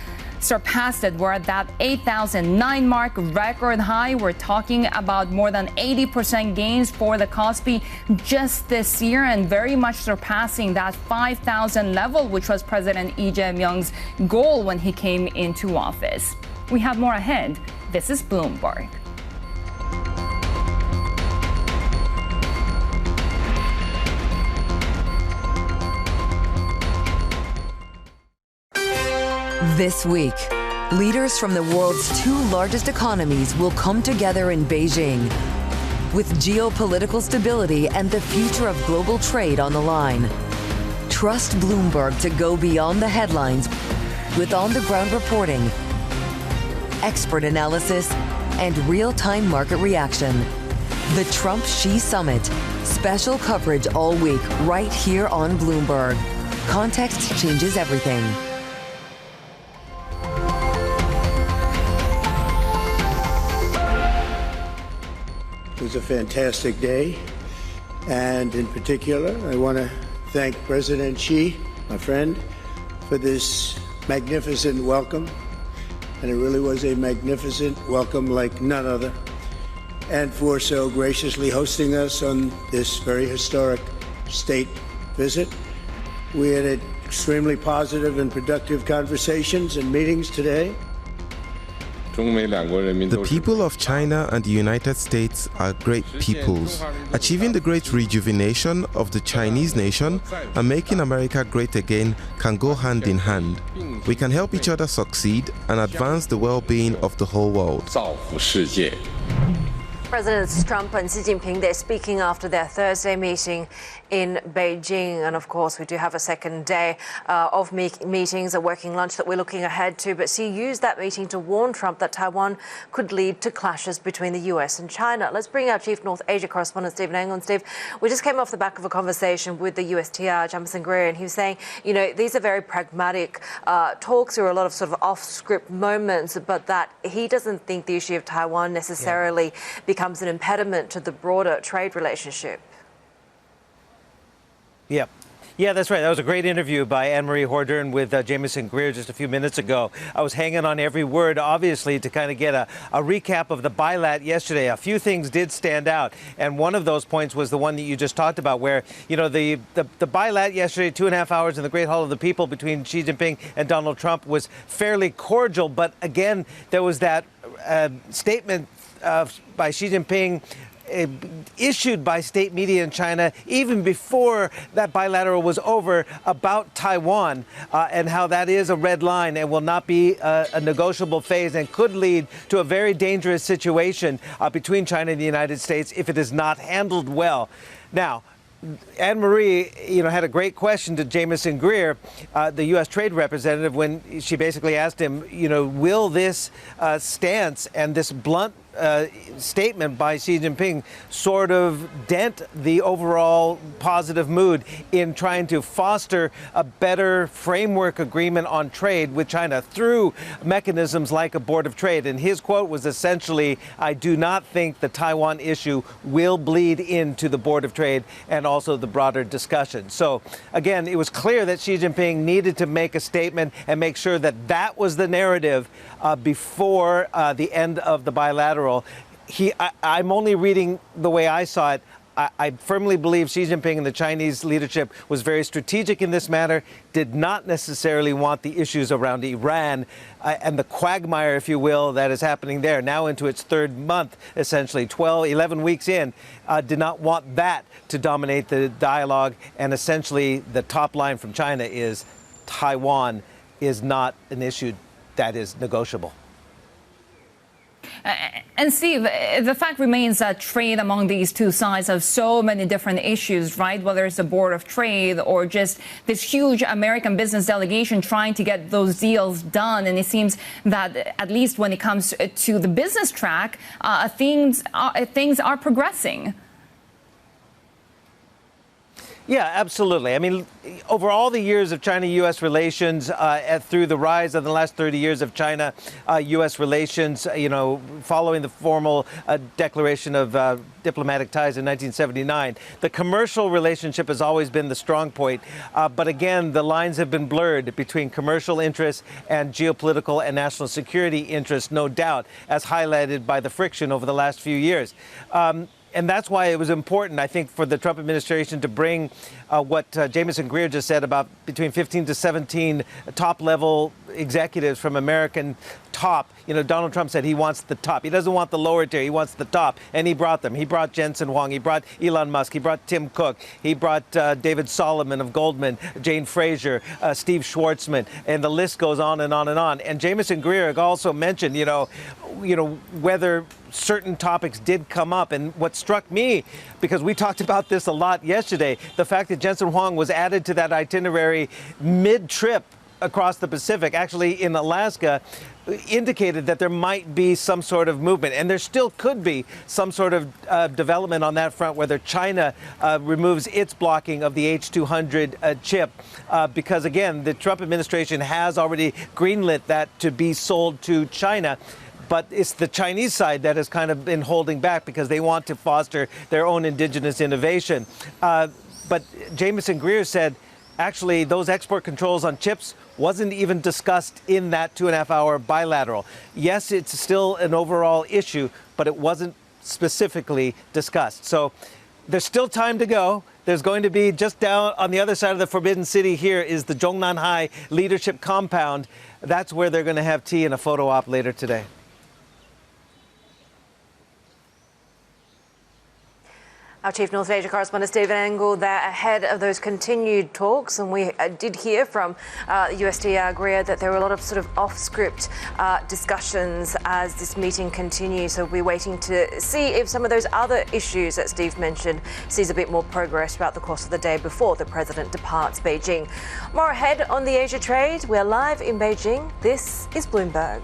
surpassed it. We're at that 8,009 mark, record high. We're talking about more than 80% gains for the Kospi just this year, and very much surpassing that 5,000 level, which was President Lee Jae-myung's goal when he came into office. We have more ahead. This is Bloomberg. This week, leaders from the world's two largest economies will come together in Beijing, with geopolitical stability and the future of global trade on the line. Trust Bloomberg to go beyond the headlines with on-the-ground reporting, expert analysis, and real-time market reaction. The Trump-Xi Summit. Special coverage all week right here on Bloomberg. Context changes everything. It was a fantastic day, and in particular, I want to thank President Xi, my friend, for this magnificent welcome, and it really was a magnificent welcome like none other, and for so graciously hosting us on this very historic state visit. We had extremely positive and productive conversations and meetings today. The people of China and the United States are great peoples. Achieving the great rejuvenation of the Chinese nation and making America great again can go hand in hand. We can help each other succeed and advance the well-being of the whole world. Presidents Trump and Xi Jinping, they're speaking after their Thursday meeting in Beijing. And of course, we do have a second day of meetings, a working lunch that we're looking ahead to. But Xi used that meeting to warn Trump that Taiwan could lead to clashes between the US and China. Let's bring our Chief North Asia correspondent, Stephen Ng on. Steve, we just came off the back of a conversation with the USTR, Jamieson Greer, and he was saying, you know, these are very pragmatic talks. There are a lot of sort of off-script moments, but that he doesn't think the issue of Taiwan necessarily becomes an impediment to the broader trade relationship. Yeah, that's right. That was a great interview by Anne-Marie Hordern with Jamieson Greer just a few minutes ago. I was hanging on every word, obviously, to kind of get a recap of the bilat yesterday. A few things did stand out, and one of those points was the one that you just talked about, where, you know, the bilat yesterday, 2.5 hours in the Great Hall of the People between Xi Jinping and Donald Trump, was fairly cordial. But again, there was that statement by Xi Jinping issued by state media in China even before that bilateral was over about Taiwan and how that is a red line and will not be a negotiable phase and could lead to a very dangerous situation between China and the United States if it is not handled well. Now, Anne-Marie, had a great question to Jamieson Greer, the U.S. Trade Representative, when she basically asked him, will this stance and this blunt statement by Xi Jinping sort of dent the overall positive mood in trying to foster a better framework agreement on trade with China through mechanisms like a board of trade. And his quote was essentially, I do not think the Taiwan issue will bleed into the board of trade and also the broader discussion. So again, it was clear that Xi Jinping needed to make a statement and make sure that that was the narrative before the end of the bilateral. I'm only reading the way I saw it. I firmly believe Xi Jinping and the Chinese leadership was very strategic in this matter, did not necessarily want the issues around Iran and the quagmire, if you will, that is happening there, now into its third month, essentially, 11 weeks in, did not want that to dominate the dialogue. And essentially, the top line from China is Taiwan is not an issue that is negotiable. And Steve, the fact remains that trade among these two sides have so many different issues, right? Whether it's the Board of Trade or just this huge American business delegation trying to get those deals done. And it seems that at least when it comes to the business track, things are progressing. Yeah, absolutely. I mean, over all the years of China-U.S. relations, through the rise of the last 30 years of China-U.S. relations, following the formal declaration of diplomatic ties in 1979, the commercial relationship has always been the strong point. But again, the lines have been blurred between commercial interests and geopolitical and national security interests, no doubt, as highlighted by the friction over the last few years. And that's why it was important, I think, for the Trump administration to bring what Jamieson Greer just said about between 15 to 17 top-level executives from American top. Donald Trump said he wants the top. He doesn't want the lower tier. He wants the top. And he brought them. He brought Jensen Huang. He brought Elon Musk. He brought Tim Cook. He brought David Solomon of Goldman, Jane Fraser, Steve Schwartzman, and the list goes on and on and on. And Jamieson Greer also mentioned, whether certain topics did come up. And what struck me, because we talked about this a lot yesterday, the fact that Jensen Huang was added to that itinerary mid-trip across the Pacific, actually in Alaska, indicated that there might be some sort of movement. And there still could be some sort of development on that front, whether China removes its blocking of the H200 chip. Because, again, the Trump administration has already greenlit that to be sold to China. But it's the Chinese side that has kind of been holding back because they want to foster their own indigenous innovation. But Jamieson Greer said, actually, those export controls on chips wasn't even discussed in that 2.5-hour bilateral. Yes, it's still an overall issue, but it wasn't specifically discussed. So there's still time to go. There's going to be just down on the other side of the Forbidden City here is the Zhongnanhai Leadership Compound. That's where they're going to have tea and a photo op later today. Our Chief North Asia correspondent Stephen Engle there ahead of those continued talks, and we did hear from USTR Greer that there were a lot of sort of off-script discussions as this meeting continues. So we're waiting to see if some of those other issues that Steve mentioned sees a bit more progress throughout the course of the day before the president departs Beijing. More ahead on the Asia trade. We're live in Beijing. This is Bloomberg.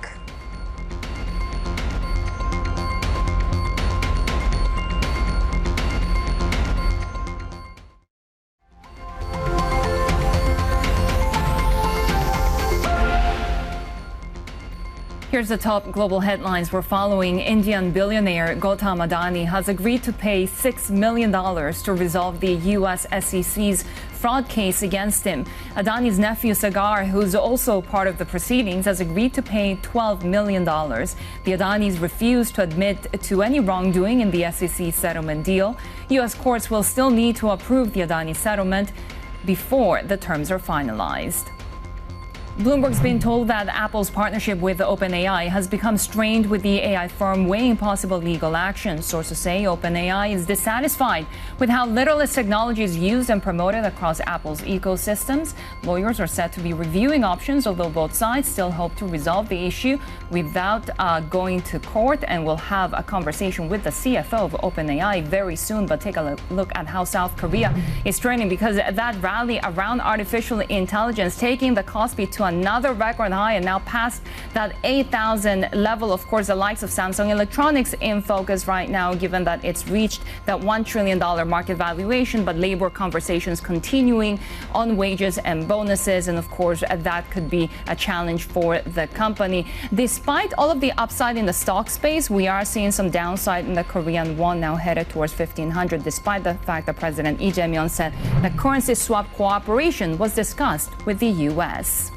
Here's the top global headlines we're following. Indian billionaire Gautam Adani has agreed to pay $6 million to resolve the U.S. SEC's fraud case against him. Adani's nephew Sagar, who's also part of the proceedings, has agreed to pay $12 million. The Adanis refused to admit to any wrongdoing in the SEC settlement deal. U.S. courts will still need to approve the Adani settlement before the terms are finalized. Bloomberg's been told that Apple's partnership with OpenAI has become strained, with the AI firm weighing possible legal action. Sources say OpenAI is dissatisfied with how little its technology is used and promoted across Apple's ecosystems. Lawyers are said to be reviewing options, although both sides still hope to resolve the issue without going to court, and we'll have a conversation with the CFO of OpenAI very soon. But take a look at how South Korea is trending, because that rally around artificial intelligence taking the Kospi to another record high and now past that 8,000 level. Of course, the likes of Samsung Electronics in focus right now, given that it's reached that $1 trillion market valuation, but labor conversations continuing on wages and bonuses. And of course, that could be a challenge for the company. Despite all of the upside in the stock space, we are seeing some downside in the Korean won, now headed towards 1,500, despite the fact that President Lee Jae-myung said that currency swap cooperation was discussed with the U.S.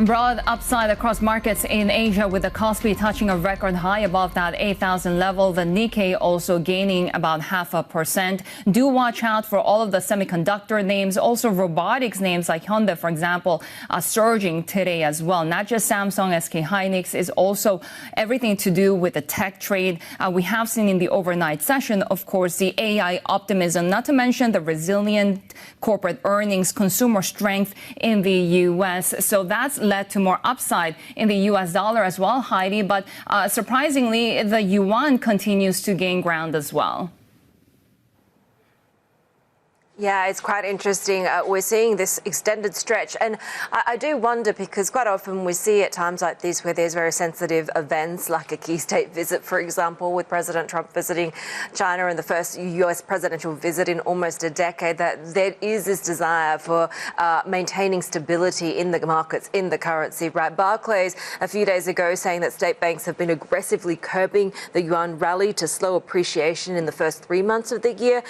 Broad upside across markets in Asia, with the Kospi touching a record high above that 8,000 level. The Nikkei also gaining about 0.5%. Do watch out for all of the semiconductor names. Also robotics names like Hyundai, for example, are surging today as well. Not just Samsung, SK Hynix is also everything to do with the tech trade. We have seen in the overnight session, of course, the AI optimism, not to mention the resilient corporate earnings, consumer strength in the U.S. So that's led to more upside in the U.S. dollar as well, Haidi. But surprisingly, the yuan continues to gain ground as well. Yeah, it's quite interesting. We're seeing this extended stretch. And I do wonder, because quite often we see at times like this where there's very sensitive events, like a key state visit, for example, with President Trump visiting China and the first US presidential visit in almost a decade, that there is this desire for maintaining stability in the markets, in the currency, right? Barclays a few days ago saying that state banks have been aggressively curbing the yuan rally to slow appreciation in the first 3 months of the year.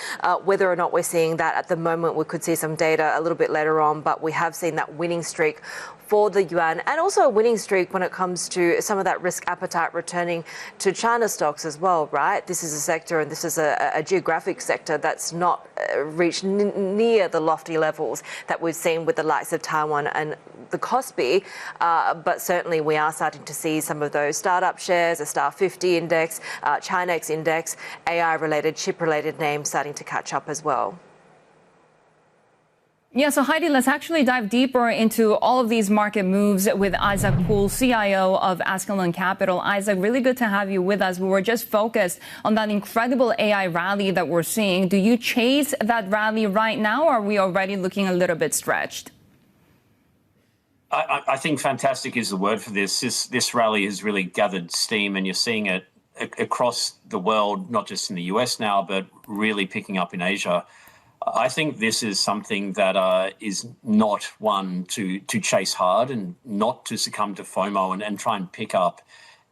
Whether or not we're seeing that at the moment, we could see some data a little bit later on, but we have seen that winning streak for the yuan, and also a winning streak when it comes to some of that risk appetite returning to China stocks as well, right? This is a sector, and this is a geographic sector that's not reached near the lofty levels that we've seen with the likes of Taiwan and the Kospi, but certainly we are starting to see some of those startup shares, a Star 50 index, Chinex index, AI-related, chip-related names starting to catch up as well. Yeah, so Haidi, let's actually dive deeper into all of these market moves with Isaac Poole, CIO of Ascalon Capital. Isaac, really good to have you with us. We were just focused on that incredible AI rally that we're seeing. Do you chase that rally right now, or are we already looking a little bit stretched? I think fantastic is the word for this. This rally has really gathered steam, and you're seeing it across the world, not just in the US now, but really picking up in Asia. I think this is something that is not one to chase hard and not to succumb to FOMO and try and pick up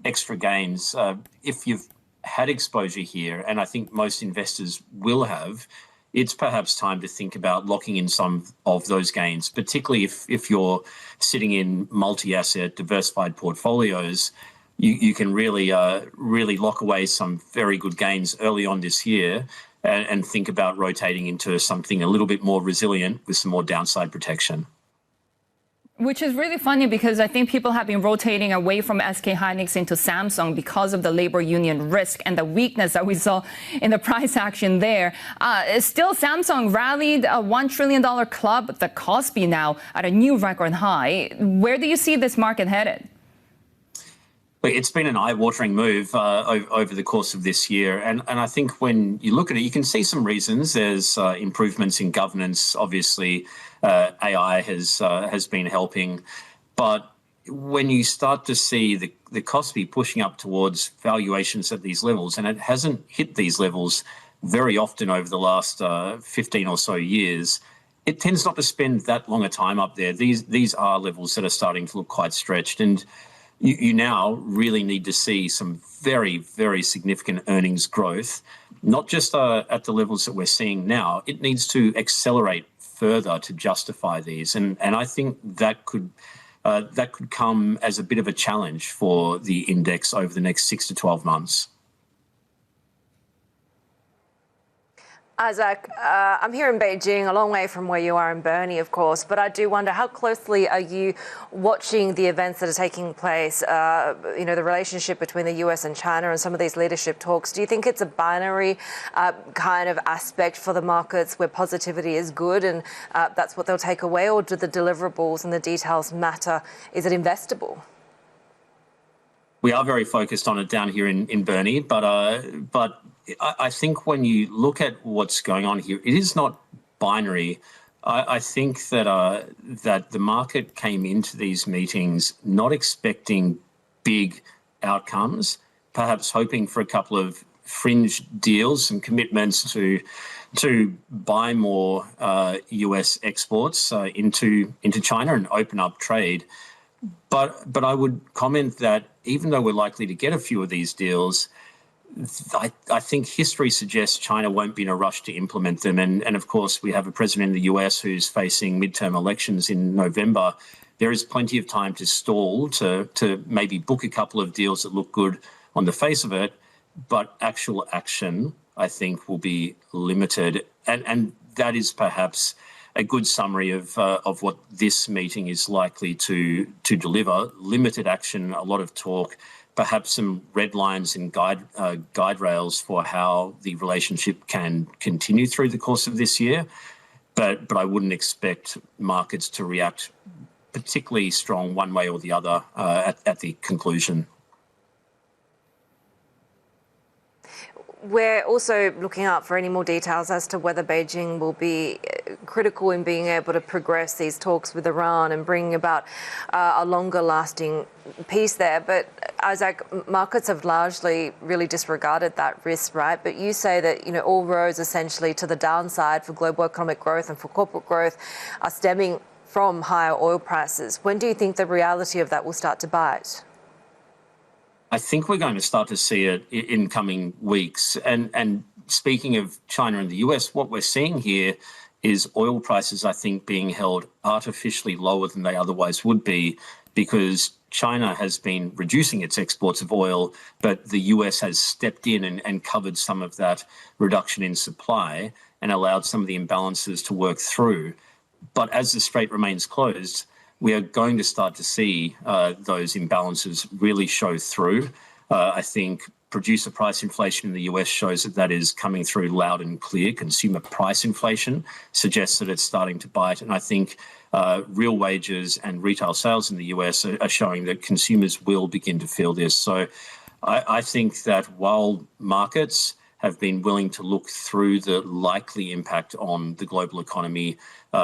extra gains. If you've had exposure here, and I think most investors will have, it's perhaps time to think about locking in some of those gains, particularly if you're sitting in multi-asset diversified portfolios. You can really lock away some very good gains early on this year and think about rotating into something a little bit more resilient with some more downside protection. Which is really funny, because I think people have been rotating away from SK Hynix into Samsung because of the labor union risk and the weakness that we saw in the price action there. Still, Samsung rallied a $1 trillion club, the Kospi now at a new record high. Where do you see this market headed? It's been an eye-watering move over the course of this year. And I think when you look at it, you can see some reasons. There's improvements in governance. Obviously, AI has been helping. But when you start to see the Kospi pushing up towards valuations at these levels, and it hasn't hit these levels very often over the last 15 or so years, it tends not to spend that long a time up there. These are levels that are starting to look quite stretched. And you now really need to see some very, very significant earnings growth, not just at the levels that we're seeing now. It needs to accelerate further to justify these. And I think that could come as a bit of a challenge for the index over the next 6 to 12 months. Isaac, I'm here in Beijing, a long way from where you are in Burnie, of course, but I do wonder, how closely are you watching the events that are taking place, the relationship between the US and China and some of these leadership talks? Do you think it's a binary kind of aspect for the markets where positivity is good and that's what they'll take away, or do the deliverables and the details matter? Is it investable? We are very focused on it down here in Burnie, but I think when you look at what's going on here, it is not binary. I think that that the market came into these meetings not expecting big outcomes, perhaps hoping for a couple of fringe deals, some commitments to buy more US exports into China and open up trade. But I would comment that even though we're likely to get a few of these deals, I think history suggests China won't be in a rush to implement them. And of course, we have a president in the US who's facing midterm elections in November. There is plenty of time to stall, to maybe book a couple of deals that look good on the face of it, but actual action, I think, will be limited. And that is perhaps a good summary of what this meeting is likely to deliver. Limited action, a lot of talk, perhaps some red lines and guide rails for how the relationship can continue through the course of this year. But I wouldn't expect markets to react particularly strong one way or the other at the conclusion. we're also looking out for any more details as to whether Beijing will be critical in being able to progress these talks with Iran and bring about a longer-lasting peace there. But Isaac, markets have largely really disregarded that risk, right? But you say that, all roads essentially to the downside for global economic growth and for corporate growth are stemming from higher oil prices. When do you think the reality of that will start to bite? I think we're going to start to see it in coming weeks. And speaking of China and the US, what we're seeing here is oil prices, I think, being held artificially lower than they otherwise would be, because China has been reducing its exports of oil, but the US has stepped in and covered some of that reduction in supply and allowed some of the imbalances to work through. But as the strait remains closed, we are going to start to see those imbalances really show through. I think producer price inflation in the US shows that is coming through loud and clear. Consumer price inflation suggests that it's starting to bite. And I think real wages and retail sales in the US are showing that consumers will begin to feel this. So I think that while markets have been willing to look through the likely impact on the global economy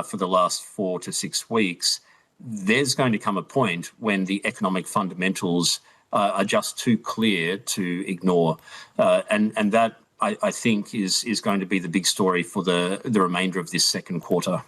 for the last 4 to 6 weeks, there's going to come a point when the economic fundamentals are just too clear to ignore. And that, I think, is going to be the big story for the remainder of this second quarter.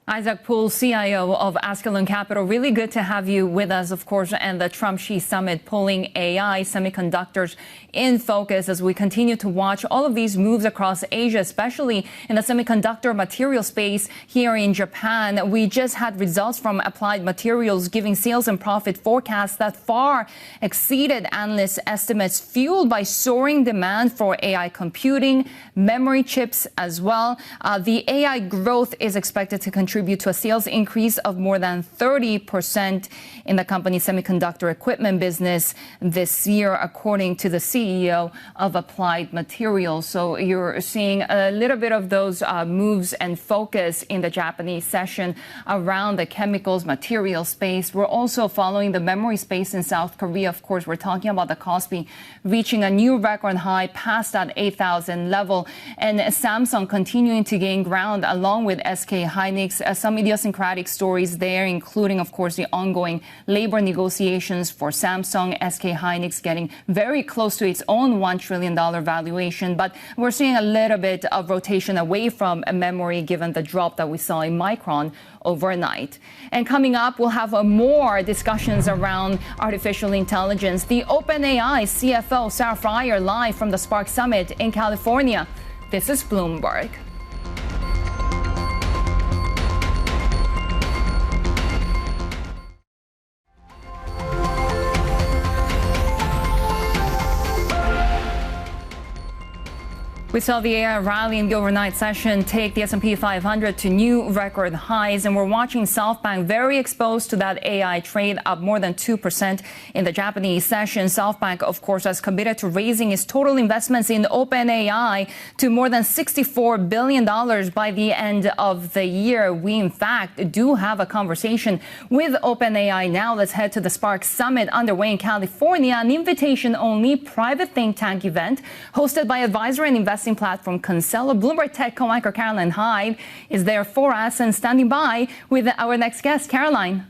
Isaac Poole, CIO of Ascalon Capital. Really good to have you with us, of course, and the Trump-Xi summit pulling AI, semiconductors in focus as we continue to watch all of these moves across Asia, especially in the semiconductor material space here in Japan. We just had results from Applied Materials giving sales and profit forecasts that far exceeded analyst estimates, fueled by soaring demand for AI computing, memory chips as well. The AI growth is expected to contribute to a sales increase of more than 30% in the company's semiconductor equipment business this year, according to the CEO of Applied Materials. So you're seeing a little bit of those moves and focus in the Japanese session around the chemicals material space. We're also following the memory space in South Korea. Of course, we're talking about the Kospi reaching a new record high past that 8,000 level, and Samsung continuing to gain ground along with SK Hynix. Some idiosyncratic stories there, including, of course, the ongoing labor negotiations for Samsung, SK Hynix getting very close to its own $1 trillion valuation. But we're seeing a little bit of rotation away from memory given the drop that we saw in Micron overnight. And coming up, we'll have more discussions around artificial intelligence. The OpenAI CFO Sarah Friar live from the Spark Summit in California. This is Bloomberg. We saw the AI rally in the overnight session take the S&P 500 to new record highs, and we're watching SoftBank very exposed to that AI trade, up more than 2% in the Japanese session. SoftBank, of course, has committed to raising its total investments in OpenAI to more than $64 billion by the end of the year. We, in fact, do have a conversation with OpenAI now. Let's head to the Spark Summit underway in California, an invitation-only private think tank event hosted by advisor and investor platform Kinsella. Bloomberg Tech co-anchor Caroline Hyde is there for us and standing by with our next guest. Caroline.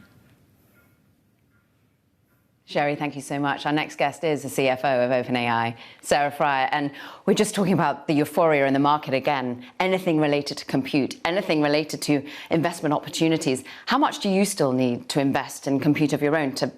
Shery, thank you so much. Our next guest is the CFO of OpenAI, Sarah Friar, and we're just talking about the euphoria in the market again. Anything related to compute, anything related to investment opportunities. How much do you still need to invest in compute of your own to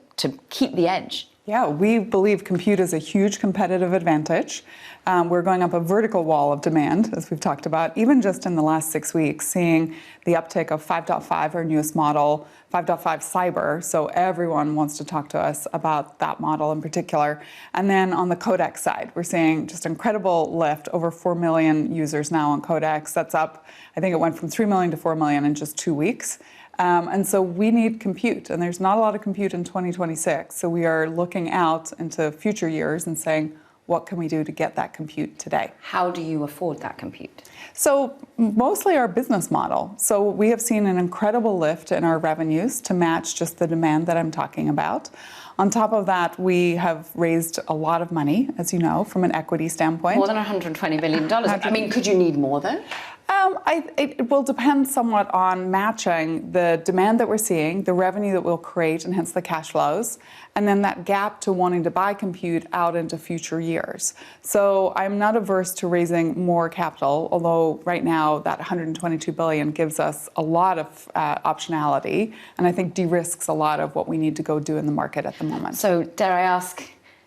keep the edge? Yeah, we believe compute is a huge competitive advantage. We're going up a vertical wall of demand, as we've talked about, even just in the last 6 weeks, seeing the uptick of 5.5, our newest model, 5.5 Cyber. So everyone wants to talk to us about that model in particular. And then on the Codex side, we're seeing just incredible lift, over 4 million users now on Codex. That's up, I think it went from 3 million to 4 million in just 2 weeks. And so we need compute, and there's not a lot of compute in 2026. So we are looking out into future years and saying, what can we do to get that compute today? How do you afford that compute? So mostly our business model. So we have seen an incredible lift in our revenues to match just the demand that I'm talking about. On top of that, we have raised a lot of money, as you know, from an equity standpoint. More than $120 billion. I mean, could you need more, though? It will depend somewhat on matching the demand that we're seeing, the revenue that we'll create, and hence the cash flows, and then that gap to wanting to buy compute out into future years. So I'm not averse to raising more capital, although right now that $122 billion gives us a lot of optionality, and I think de-risks a lot of what we need to go do in the market at the moment. So dare I ask,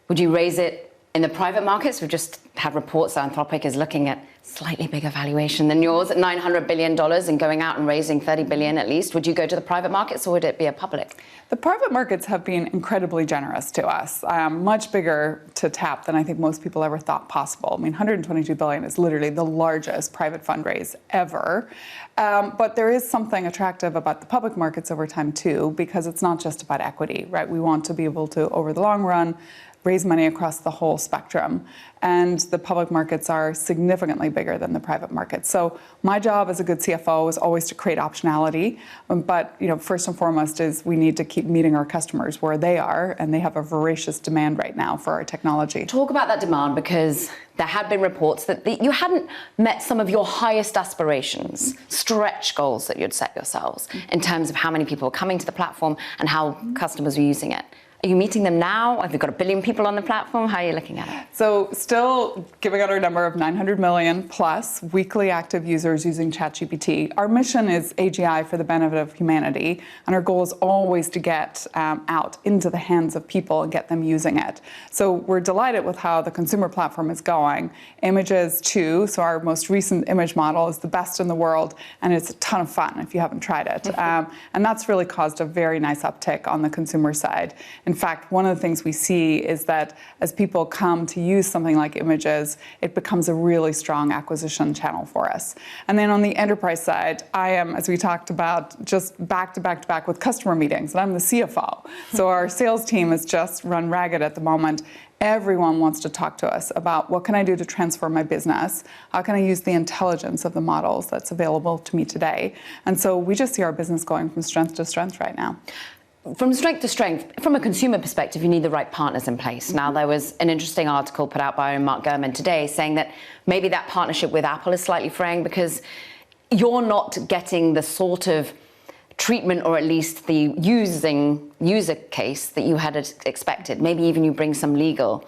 would you raise it in the private markets? We've just had reports that Anthropic is looking at slightly bigger valuation than yours at $900 billion and going out and raising $30 billion at least. Would you go to the private markets or would it be a public? The private markets have been incredibly generous to us, much bigger to tap than I think most people ever thought possible. I mean, $122 billion is literally the largest private fundraise ever. But there is something attractive about the public markets over time too, because it's not just about equity, right? We want to be able to, over the long run, raise money across the whole spectrum. And the public markets are significantly bigger than the private markets. So my job as a good CFO is always to create optionality. But first and foremost is we need to keep meeting our customers where they are, and they have a voracious demand right now for our technology. Talk about that demand, because there had been reports that you hadn't met some of your highest aspirations, stretch goals that you'd set yourselves in terms of how many people are coming to the platform and how customers are using it. Are you meeting them now? Have you got 1 billion people on the platform? How are you looking at it? So still giving out our number of 900 million plus weekly active users using ChatGPT. Our mission is AGI for the benefit of humanity, and our goal is always to get out into the hands of people and get them using it. So we're delighted with how the consumer platform is going. Images too, so our most recent image model is the best in the world, and it's a ton of fun if you haven't tried it. And that's really caused a very nice uptick on the consumer side. In fact, one of the things we see is that as people come to use something like images, it becomes a really strong acquisition channel for us. And then on the enterprise side, I am, as we talked about, just back to back with customer meetings, and I'm the CFO. So our sales team is just run ragged at the moment. Everyone wants to talk to us about what can I do to transform my business? How can I use the intelligence of the models that's available to me today? And so we just see our business going from strength to strength right now. From strength to strength, from a consumer perspective, you need the right partners in place. Now, there was an interesting article put out by Mark Gurman today saying that maybe that partnership with Apple is slightly fraying because you're not getting the sort of treatment, or at least the user case that you had expected. Maybe even you bring some legal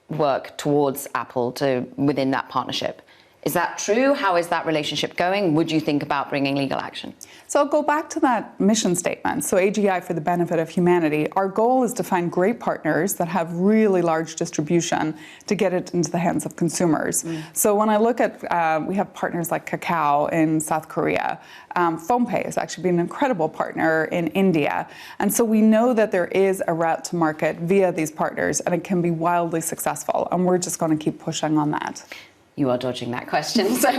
work towards Apple within that partnership. Is that true? How is that relationship going? Would you think about bringing legal action? So I'll go back to that mission statement. So AGI for the benefit of humanity. Our goal is to find great partners that have really large distribution to get it into the hands of consumers. So when I look at, we have partners like Kakao in South Korea. PhonePe has actually been an incredible partner in India. And so we know that there is a route to market via these partners, and it can be wildly successful. And we're just going to keep pushing on that. You are dodging that question. So,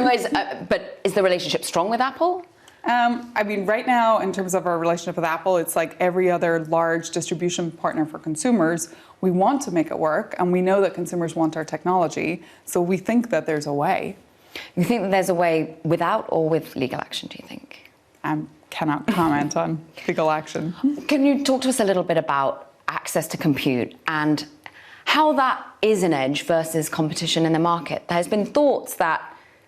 but is the relationship strong with Apple? I mean, right now, in terms of our relationship with Apple, it's like every other large distribution partner for consumers. We want to make it work, and we know that consumers want our technology, so we think that there's a way. You think that there's a way without or with legal action, do you think? I cannot comment on legal action. Can you talk to us a little bit about access to compute and how that is an edge versus competition in the market? There's been thoughts that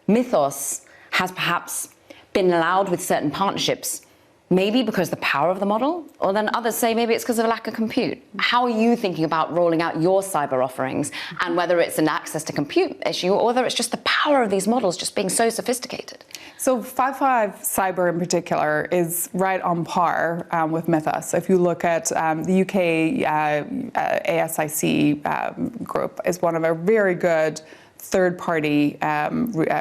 Mythos has perhaps been allowed with certain partnerships, maybe because of the power of the model, or then others say maybe it's because of a lack of compute. How are you thinking about rolling out your cyber offerings, and whether it's an access to compute issue or whether it's just the power of these models just being so sophisticated? So 5.5 Cyber in particular is right on par with Mythos. If you look at the UK ASIC group is one of a very good third-party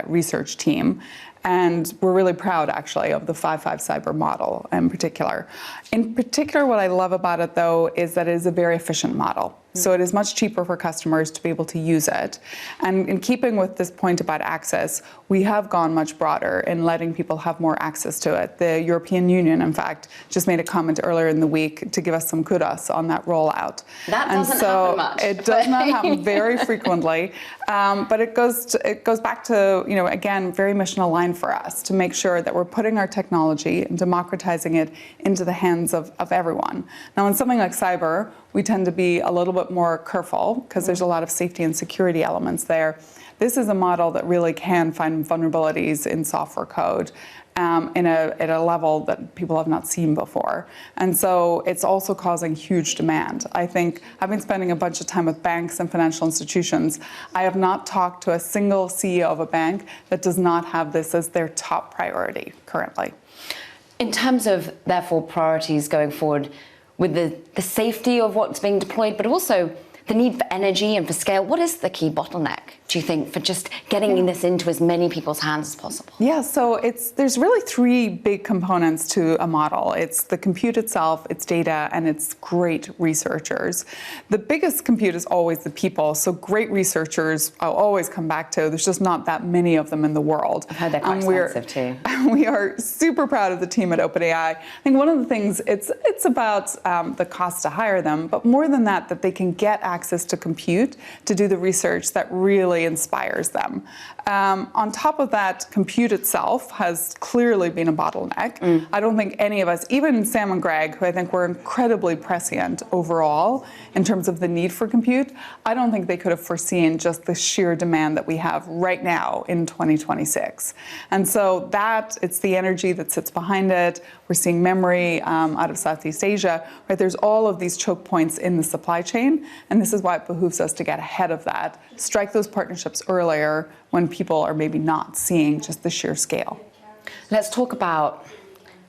research team. And we're really proud, actually, of the 5.5 Cyber model in particular. In particular, what I love about it, though, is that it is a very efficient model. So it is much cheaper for customers to be able to use it. And in keeping with this point about access, we have gone much broader in letting people have more access to it. The European Union, in fact, just made a comment earlier in the week to give us some kudos on that rollout. That doesn't happen much. It does not happen very frequently, but it goes back to, again, very mission aligned for us to make sure that we're putting our technology and democratizing it into the hands of everyone. Now, in something like cyber, we tend to be a little bit more careful because there's a lot of safety and security elements there. This is a model that really can find vulnerabilities in software code at a level that people have not seen before. And so it's also causing huge demand. I think I've been spending a bunch of time with banks and financial institutions. I have not talked to a single CEO of a bank that does not have this as their top priority currently. In terms of, therefore, priorities going forward, with the safety of what's being deployed, but also the need for energy and for scale, what is the key bottleneck, do you think, for just getting this into as many people's hands as possible? Yeah, so there's really three big components to a model. It's the compute itself, it's data, and it's great researchers. The biggest compute is always the people, so great researchers I'll always come back to. There's just not that many of them in the world. I've heard they're quite expensive too. We are super proud of the team at OpenAI. I think one of the things, it's about the cost to hire them, but more than that they can get access to compute to do the research that really inspires them. On top of that, compute itself has clearly been a bottleneck. I don't think any of us, even Sam and Greg, who I think were incredibly prescient overall in terms of the need for compute, I don't think they could have foreseen just the sheer demand that we have right now in 2026. And so it's the energy that sits behind it. We're seeing memory out of Southeast Asia, right? There's all of these choke points in the supply chain, and this is why it behooves us to get ahead of that, strike those partnerships earlier when people are maybe not seeing just the sheer scale. Let's talk about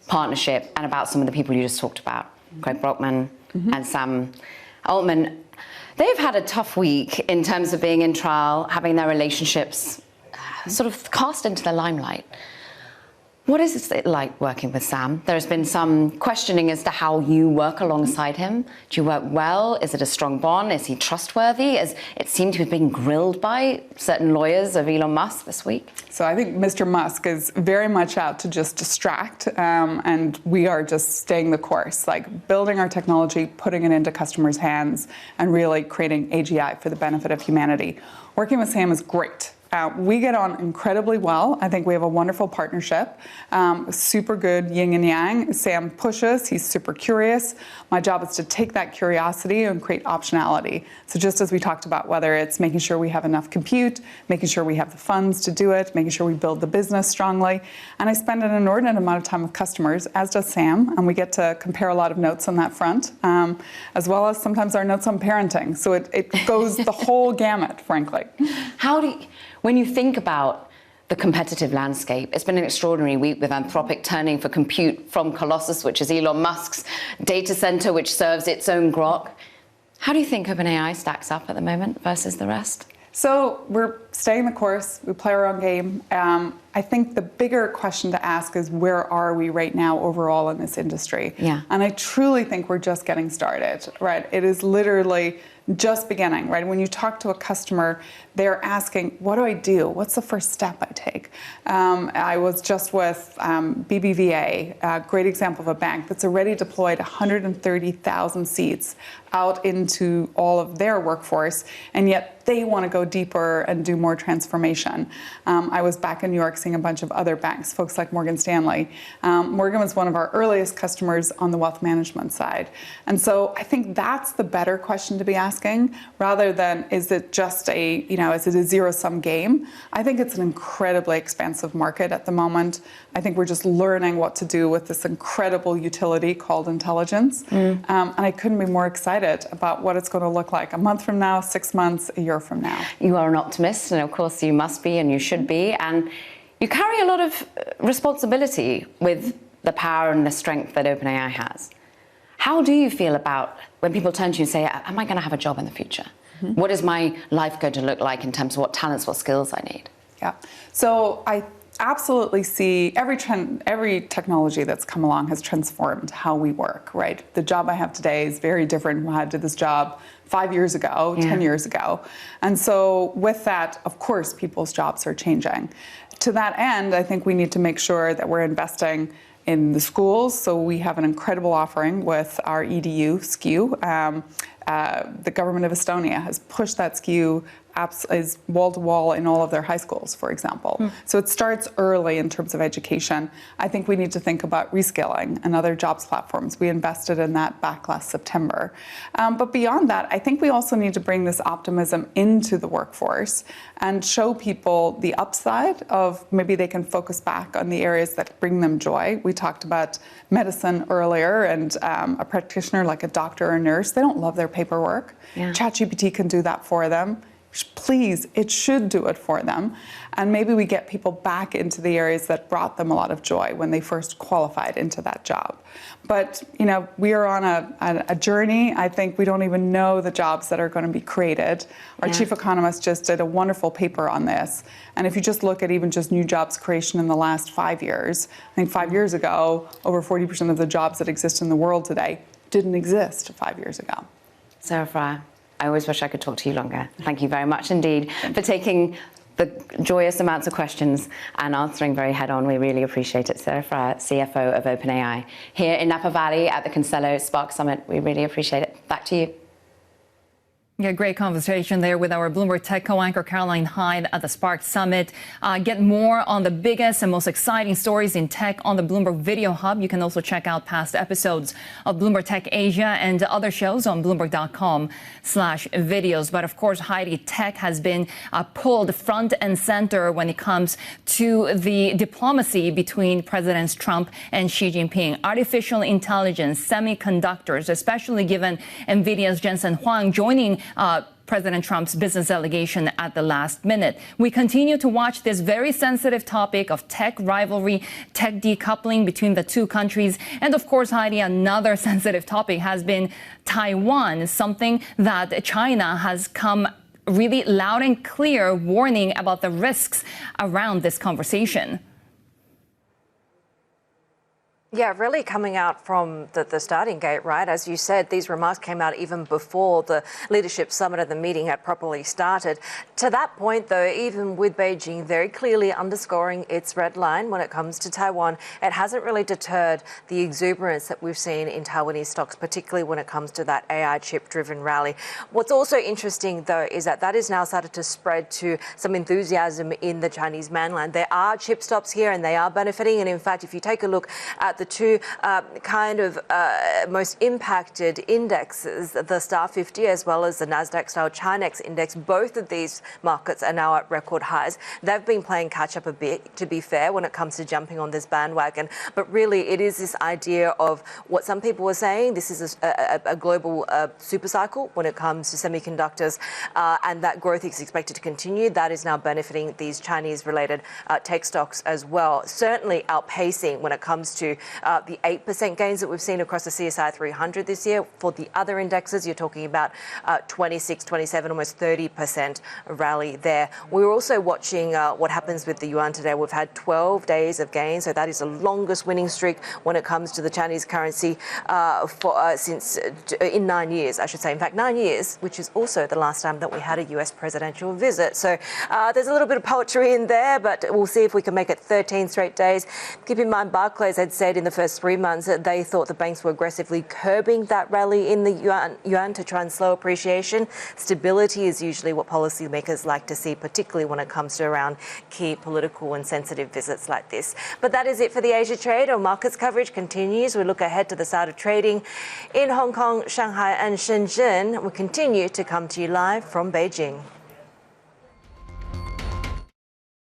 partnership and about some of the people you just talked about, Greg Brockman and Sam Altman. They've had a tough week in terms of being in trial, having their relationships sort of cast into the limelight. What is it like working with Sam? There's been some questioning as to how you work alongside him. Do you work well? Is it a strong bond? Is he trustworthy? As it seemed to have been grilled by certain lawyers of Elon Musk this week. So I think Mr. Musk is very much out to just distract, and we are just staying the course, like building our technology, putting it into customers' hands, and really creating AGI for the benefit of humanity. Working with Sam is great. We get on incredibly well. I think we have a wonderful partnership, super good yin and yang. Sam pushes, he's super curious. My job is to take that curiosity and create optionality. So just as we talked about, whether it's making sure we have enough compute, making sure we have the funds to do it, making sure we build the business strongly. And I spend an inordinate amount of time with customers, as does Sam, and we get to compare a lot of notes on that front, as well as sometimes our notes on parenting. So it goes the whole gamut, frankly. When you think about the competitive landscape, it's been an extraordinary week with Anthropic turning for compute from Colossus, which is Elon Musk's data center, which serves its own grok. How do you think OpenAI stacks up at the moment versus the rest? So we're staying the course. We play our own game. I think the bigger question to ask is, where are we right now overall in this industry? Yeah. And I truly think we're just getting started, right? It is literally just beginning, right? When you talk to a customer, they're asking, what do I do? What's the first step I take? I was just with BBVA, a great example of a bank that's already deployed 130,000 seats out into all of their workforce, and yet they want to go deeper and do more transformation. I was back in New York seeing a bunch of other banks, folks like Morgan Stanley. Morgan was one of our earliest customers on the wealth management side. And so I think that's the better question to be asking, rather than is it just is it a zero-sum game? I think it's an incredibly expansive market at the moment. I think we're just learning what to do with this incredible utility called intelligence. And I couldn't be more excited about what it's going to look like a month from now, 6 months, a year from now. You are an optimist, and of course you must be and you should be. And you carry a lot of responsibility with the power and the strength that OpenAI has. How do you feel about when people turn to you and say, am I going to have a job in the future? What is my life going to look like in terms of what talents, what skills I need? Yeah. So I absolutely see every technology that's come along has transformed how we work, right? The job I have today is very different from how I did this job 5 years ago, 10 years ago. And so with that, of course, people's jobs are changing. To that end, I think we need to make sure that we're investing in the schools. So we have an incredible offering with our EDU SKU. The government of Estonia has pushed that SKU is wall-to-wall in all of their high schools, for example. So it starts early in terms of education. I think we need to think about reskilling and other jobs platforms. We invested in that back last September. But beyond that, I think we also need to bring this optimism into the workforce and show people the upside of maybe they can focus back on the areas that bring them joy. We talked about medicine earlier, and a practitioner like a doctor or nurse, they don't love their paperwork. ChatGPT can do that for them. Please, it should do it for them. And maybe we get people back into the areas that brought them a lot of joy when they first qualified into that job. But, you know, we are on a journey. I think we don't even know the jobs that are going to be created. Our chief economist just did a wonderful paper on this. And if you just look at even just new jobs creation in the last 5 years, I think 5 years ago, over 40% of the jobs that exist in the world today didn't exist 5 years ago. Sarah Friar, I always wish I could talk to you longer. Thank you very much indeed for taking the joyous amounts of questions and answering very head-on. We really appreciate it. Sarah Friar, CFO of OpenAI, here in Napa Valley at the Consello Spark Summit. We really appreciate it. Back to you. Yeah, great conversation there with our Bloomberg Tech co-anchor Caroline Hyde at the Spark Summit. Get more on the biggest and most exciting stories in tech on the Bloomberg Video Hub. You can also check out past episodes of Bloomberg Tech Asia and other shows on Bloomberg.com/videos. But of course, Haidi, tech has been pulled front and center when it comes to the diplomacy between Presidents Trump and Xi Jinping. Artificial intelligence, semiconductors, especially given NVIDIA's Jensen Huang joining President Trump's business delegation at the last minute. We continue to watch this very sensitive topic of tech rivalry, tech decoupling between the two countries. And of course, Heidi, another sensitive topic has been Taiwan, something that China has come really loud and clear warning about the risks around this conversation. Yeah, really coming out from the starting gate, right? As you said, these remarks came out even before the leadership summit and the meeting had properly started. To that point, though, even with Beijing very clearly underscoring its red line when it comes to Taiwan, it hasn't really deterred the exuberance that we've seen in Taiwanese stocks, particularly when it comes to that AI chip-driven rally. What's also interesting, though, is that is now started to spread to some enthusiasm in the Chinese mainland. There are chip stops here and they are benefiting. And in fact, if you take a look at the two most impacted indexes, the Star 50 as well as the Nasdaq-style Chinex index, both of these markets are now at record highs. They've been playing catch-up a bit, to be fair, when it comes to jumping on this bandwagon. But really, it is this idea of what some people were saying. This is a global super cycle when it comes to semiconductors, and that growth is expected to continue. That is now benefiting these Chinese-related tech stocks as well, certainly outpacing when it comes to the 8% gains that we've seen across the CSI 300 this year. For the other indexes, you're talking about 26, 27, almost 30% rally there. We're also watching what happens with the yuan today. We've had 12 days of gains, so that is the longest winning streak when it comes to the Chinese currency since in 9 years, I should say. In fact, 9 years, which is also the last time that we had a US presidential visit. So there's a little bit of poetry in there, but we'll see if we can make it 13 straight days. Keep in mind, Barclays had said in the first 3 months that they thought the banks were aggressively curbing that rally in the yuan to try and slow appreciation. Stability is usually what policymakers like to see, particularly when it comes to around key political and sensitive visits like this. But that is it for the Asia trade. Our markets coverage continues. We look ahead to the start of trading in Hong Kong, Shanghai and Shenzhen. We continue to come to you live from Beijing.